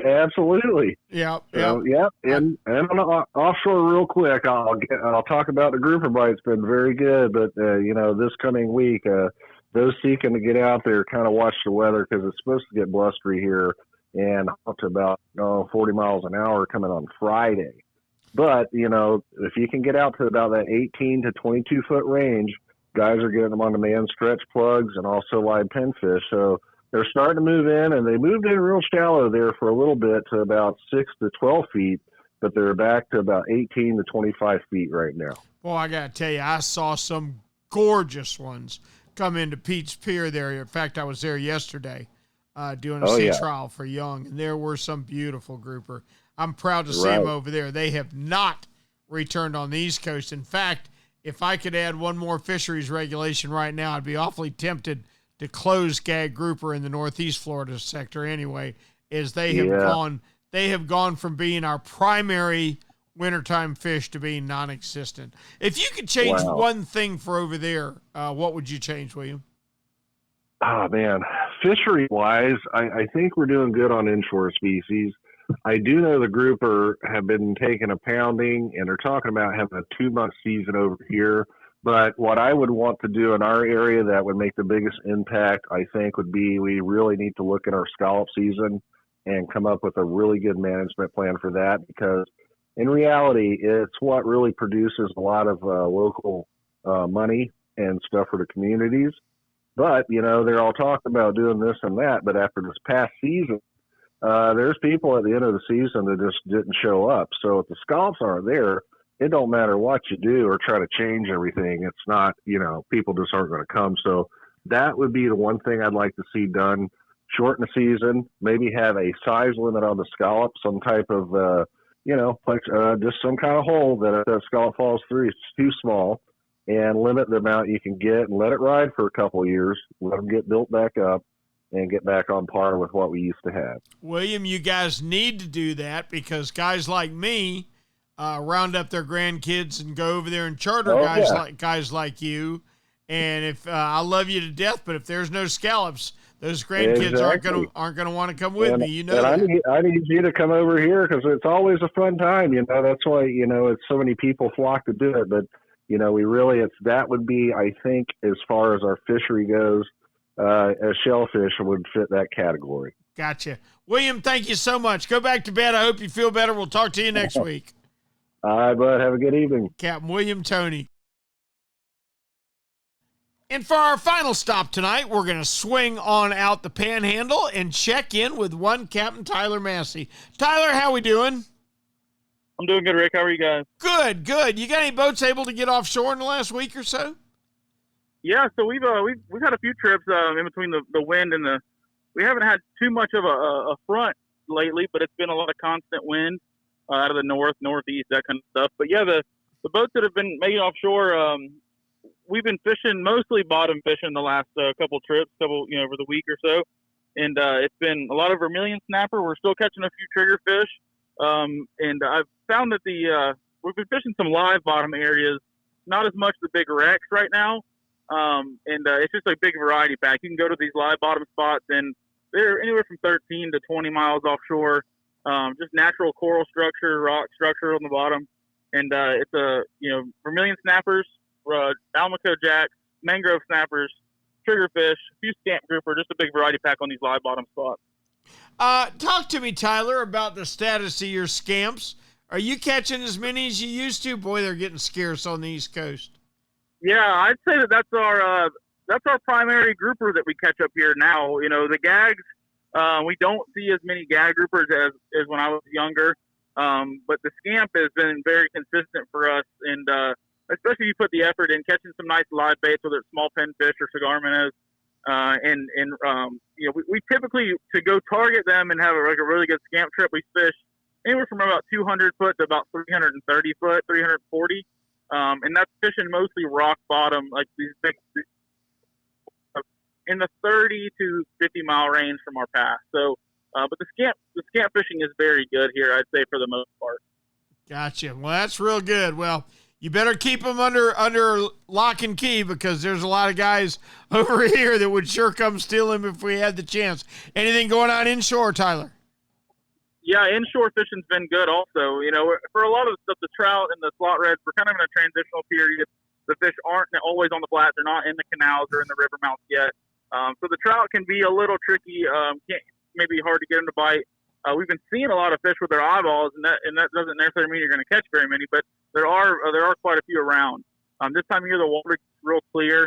absolutely. Yeah. So, yeah. And on the offshore real quick, I'll talk about the grouper bite. It's been very good, but this coming week, those seeking to get out there, kind of watch the weather because it's supposed to get blustery here and up to about 40 miles an hour coming on Friday. But, if you can get out to about that 18 to 22 foot range, guys are getting them on demand stretch plugs and also live pinfish. So they're starting to move in, and they moved in real shallow there for a little bit to about 6 to 12 feet, but they're back to about 18 to 25 feet right now. Well, I got to tell you, I saw some gorgeous ones come into Pete's Pier there. In fact, I was there yesterday doing a sea trial for young, and there were some beautiful grouper. I'm proud to see them over there. They have not returned on the East Coast. In fact, if I could add one more fisheries regulation right now, I'd be awfully tempted to close gag grouper in the Northeast Florida sector anyway, as they have gone from being our primary wintertime fish to being non-existent. If you could change one thing for over there, what would you change, William? Oh, man. Fishery-wise, I think we're doing good on inshore species. I do know the grouper have been taking a pounding, and they're talking about having a 2-month season over here. But what I would want to do in our area that would make the biggest impact, I think, would be we really need to look at our scallop season and come up with a really good management plan for that, because in reality, it's what really produces a lot of local money and stuff for the communities. But, they're all talking about doing this and that, but after this past season, there's people at the end of the season that just didn't show up. So if the scallops aren't there, it don't matter what you do or try to change everything. It's not, people just aren't going to come. So that would be the one thing I'd like to see done. Shorten the season, maybe have a size limit on the scallop, some type of, just some kind of hole that if that scallop falls through, it's too small, and limit the amount you can get and let it ride for a couple of years, let them get built back up, and get back on par with what we used to have. William, you guys need to do that because guys like me round up their grandkids and go over there and charter guys like you. And if I love you to death, but if there's no scallops, those grandkids aren't gonna want to come with me. I need you to come over here because it's always a fun time. That's why it's so many people flock to do it. But that would be, I think, as far as our fishery goes. A shellfish would fit that category. Gotcha. William, thank you so much. Go back to bed. I hope you feel better. We'll talk to you next week. All right, bud. Have a good evening. Captain William Toney. And for our final stop tonight, we're going to swing on out the Panhandle and check in with one Captain Tyler Massey. Tyler, how we doing? I'm doing good, Rick. How are you guys? Good. You got any boats able to get offshore in the last week or so? Yeah, so we've had a few trips in between the wind and we haven't had too much of a front lately, but it's been a lot of constant wind out of the northeast, that kind of stuff. But yeah, the boats that have been making offshore, we've been fishing mostly bottom fishing the last couple trips, over the week or so, and it's been a lot of vermilion snapper. We're still catching a few trigger fish, and I've found that we've been fishing some live bottom areas, not as much the big wrecks right now. It's just a big variety pack. You can go to these live bottom spots, and they're anywhere from 13 to 20 miles offshore. Just natural coral structure, rock structure on the bottom, and it's vermilion snappers, almaco jacks, mangrove snappers, triggerfish, a few scamp grouper, just a big variety pack on these live bottom spots. Talk to me, Tyler, about the status of your scamps. Are you catching as many as you used to? Boy, they're getting scarce on the East Coast. Yeah, I'd say that's our primary grouper that we catch up here now. The gags, we don't see as many gag groupers as when I was younger. But the scamp has been very consistent for us, and especially if you put the effort in catching some nice live baits, whether it's small pinfish or cigar minnows. We typically, to go target them and have a really good scamp trip, we fish anywhere from about 200 foot to about 330 foot, 340. And that's fishing mostly rock bottom, like these big, in the 30 to 50 mile range from our path. So, but the scamp fishing is very good here, I'd say, for the most part. Gotcha. Well, that's real good. Well, You better keep them under lock and key, because there's a lot of guys over here that would sure come steal him if we had the chance. Anything going on inshore, Tyler? Yeah, inshore fishing's been good also. You know, for a lot of the trout and the slot reds, we're kind of in a transitional period. The fish aren't always on the flats. They're not in the canals or in the river mouths yet. So the trout can be a little tricky, maybe hard to get them to bite. We've been seeing a lot of fish with their eyeballs, and that doesn't necessarily mean you're going to catch very many, but there are quite a few around. This time of year, the water's real clear.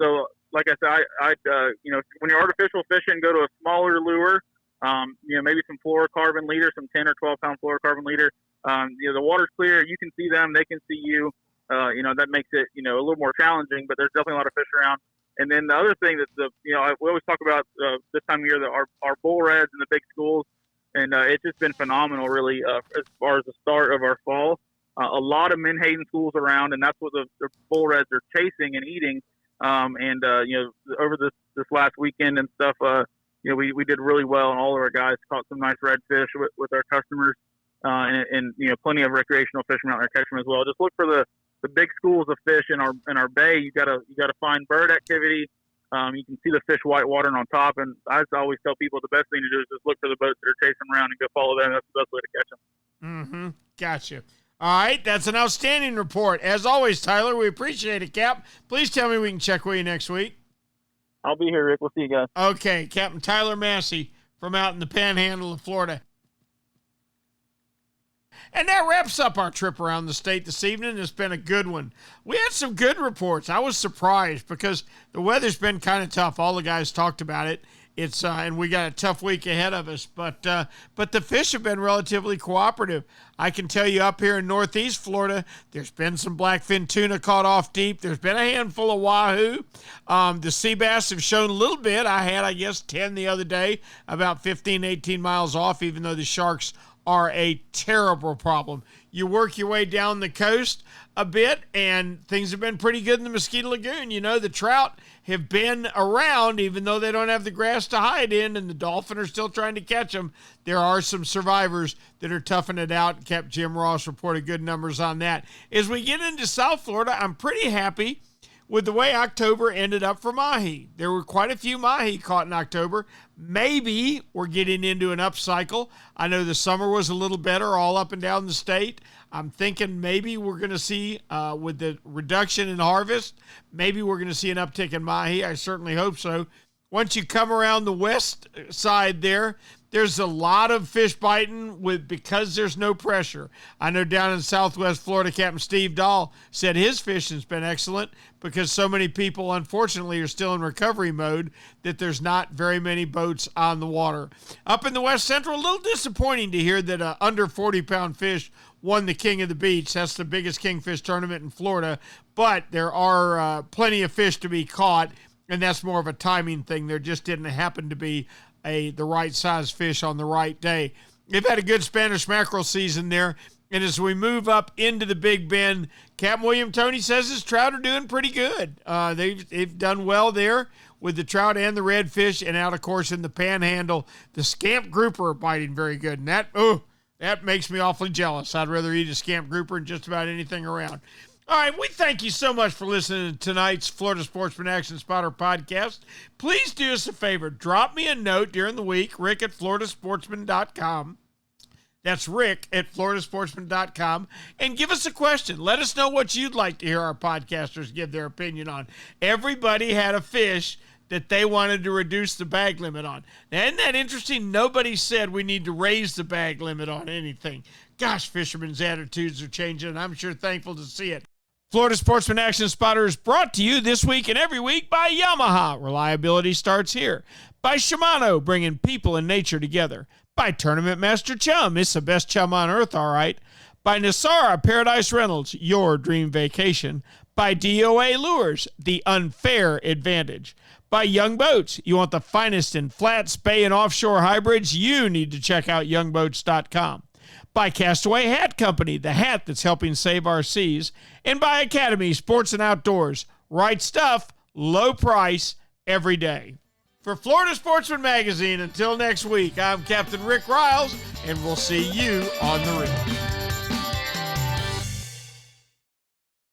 So like I said, when you're artificial fishing, go to a smaller lure. Maybe some fluorocarbon leader, some 10 or 12 pound fluorocarbon leader. The water's clear. You can see them. They can see you. That makes it, a little more challenging, but there's definitely a lot of fish around. And then the other thing that we always talk about this time of year, our bull reds and the big schools. And it's just been phenomenal, really, as far as the start of our fall. A lot of menhaden schools around, and that's what the bull reds are chasing and eating. Over this last weekend and stuff, we did really well, and all of our guys caught some nice redfish with our customers, and plenty of recreational fishermen out there catching them as well. Just look for the big schools of fish in our bay. You gotta find bird activity. You can see the fish white watering on top, and I always tell people the best thing to do is just look for the boats that are chasing them around and go follow them. That's the best way to catch them. Mm-hmm. Gotcha. All right, that's an outstanding report. As always, Tyler, we appreciate it, Cap. Please tell me we can check with you next week. I'll be here, Rick. We'll see you guys. Okay, Captain Tyler Massey from out in the Panhandle of Florida. And that wraps up our trip around the state this evening. It's been a good one. We had some good reports. I was surprised because the weather's been kind of tough. All the guys talked about it. It's and we got a tough week ahead of us. But the fish have been relatively cooperative. I can tell you up here in northeast Florida, there's been some blackfin tuna caught off deep. There's been a handful of wahoo. The sea bass have shown a little bit. I had, 10 the other day, about 15, 18 miles off, even though the sharks are a terrible problem. You work your way down the coast a bit, and things have been pretty good in the Mosquito Lagoon. The trout have been around, even though they don't have the grass to hide in, and the dolphin are still trying to catch them. There are some survivors that are toughing it out. Captain Jim Ross reported good numbers on that. As we get into South Florida, I'm pretty happy with the way October ended up for mahi. There were quite a few mahi caught in October. Maybe we're getting into an upcycle. I know the summer was a little better all up and down the state. I'm thinking maybe we're going to see, with the reduction in harvest, maybe we're going to see an uptick in mahi. I certainly hope so. Once you come around the west side there's a lot of fish biting because there's no pressure. I know down in southwest Florida, Captain Steve Dahl said his fishing's been excellent because so many people, unfortunately, are still in recovery mode that there's not very many boats on the water. Up in the west central, a little disappointing to hear that under 40-pound fish won the King of the Beach. That's the biggest kingfish tournament in Florida, but there are plenty of fish to be caught, and that's more of a timing thing. There just didn't happen to be the right size fish on the right day. They've had a good Spanish mackerel season there, and as we move up into the Big Bend, Captain William Toney says his trout are doing pretty good. They've done well there with the trout and the redfish, and out, of course, in the Panhandle, the scamp grouper are biting very good, and that makes me awfully jealous. I'd rather eat a scamp grouper than just about anything around. All right, we thank you so much for listening to tonight's Florida Sportsman Action Spotter podcast. Please do us a favor. Drop me a note during the week, Rick at floridasportsman.com. That's Rick at floridasportsman.com. And give us a question. Let us know what you'd like to hear our podcasters give their opinion on. Everybody had a fish that they wanted to reduce the bag limit on. Now, isn't that interesting? Nobody said we need to raise the bag limit on anything. Gosh, fishermen's attitudes are changing, and I'm sure thankful to see it. Florida Sportsman Action Spotter is brought to you this week and every week by Yamaha. Reliability starts here. By Shimano, bringing people and nature together. By Tournament Master Chum. It's the best chum on earth, all right. By Nosara Paradise Rentals, your dream vacation. By D.O.A. Lures, the unfair advantage. By Young Boats, you want the finest in flats, bay, and offshore hybrids? You need to check out youngboats.com. By Castaway Hat Co, the hat that's helping save our seas. And by Academy Sports and Outdoors. Right stuff, low price, every day. For Florida Sportsman Magazine, until next week, I'm Captain Rick Riles, and we'll see you on the rig.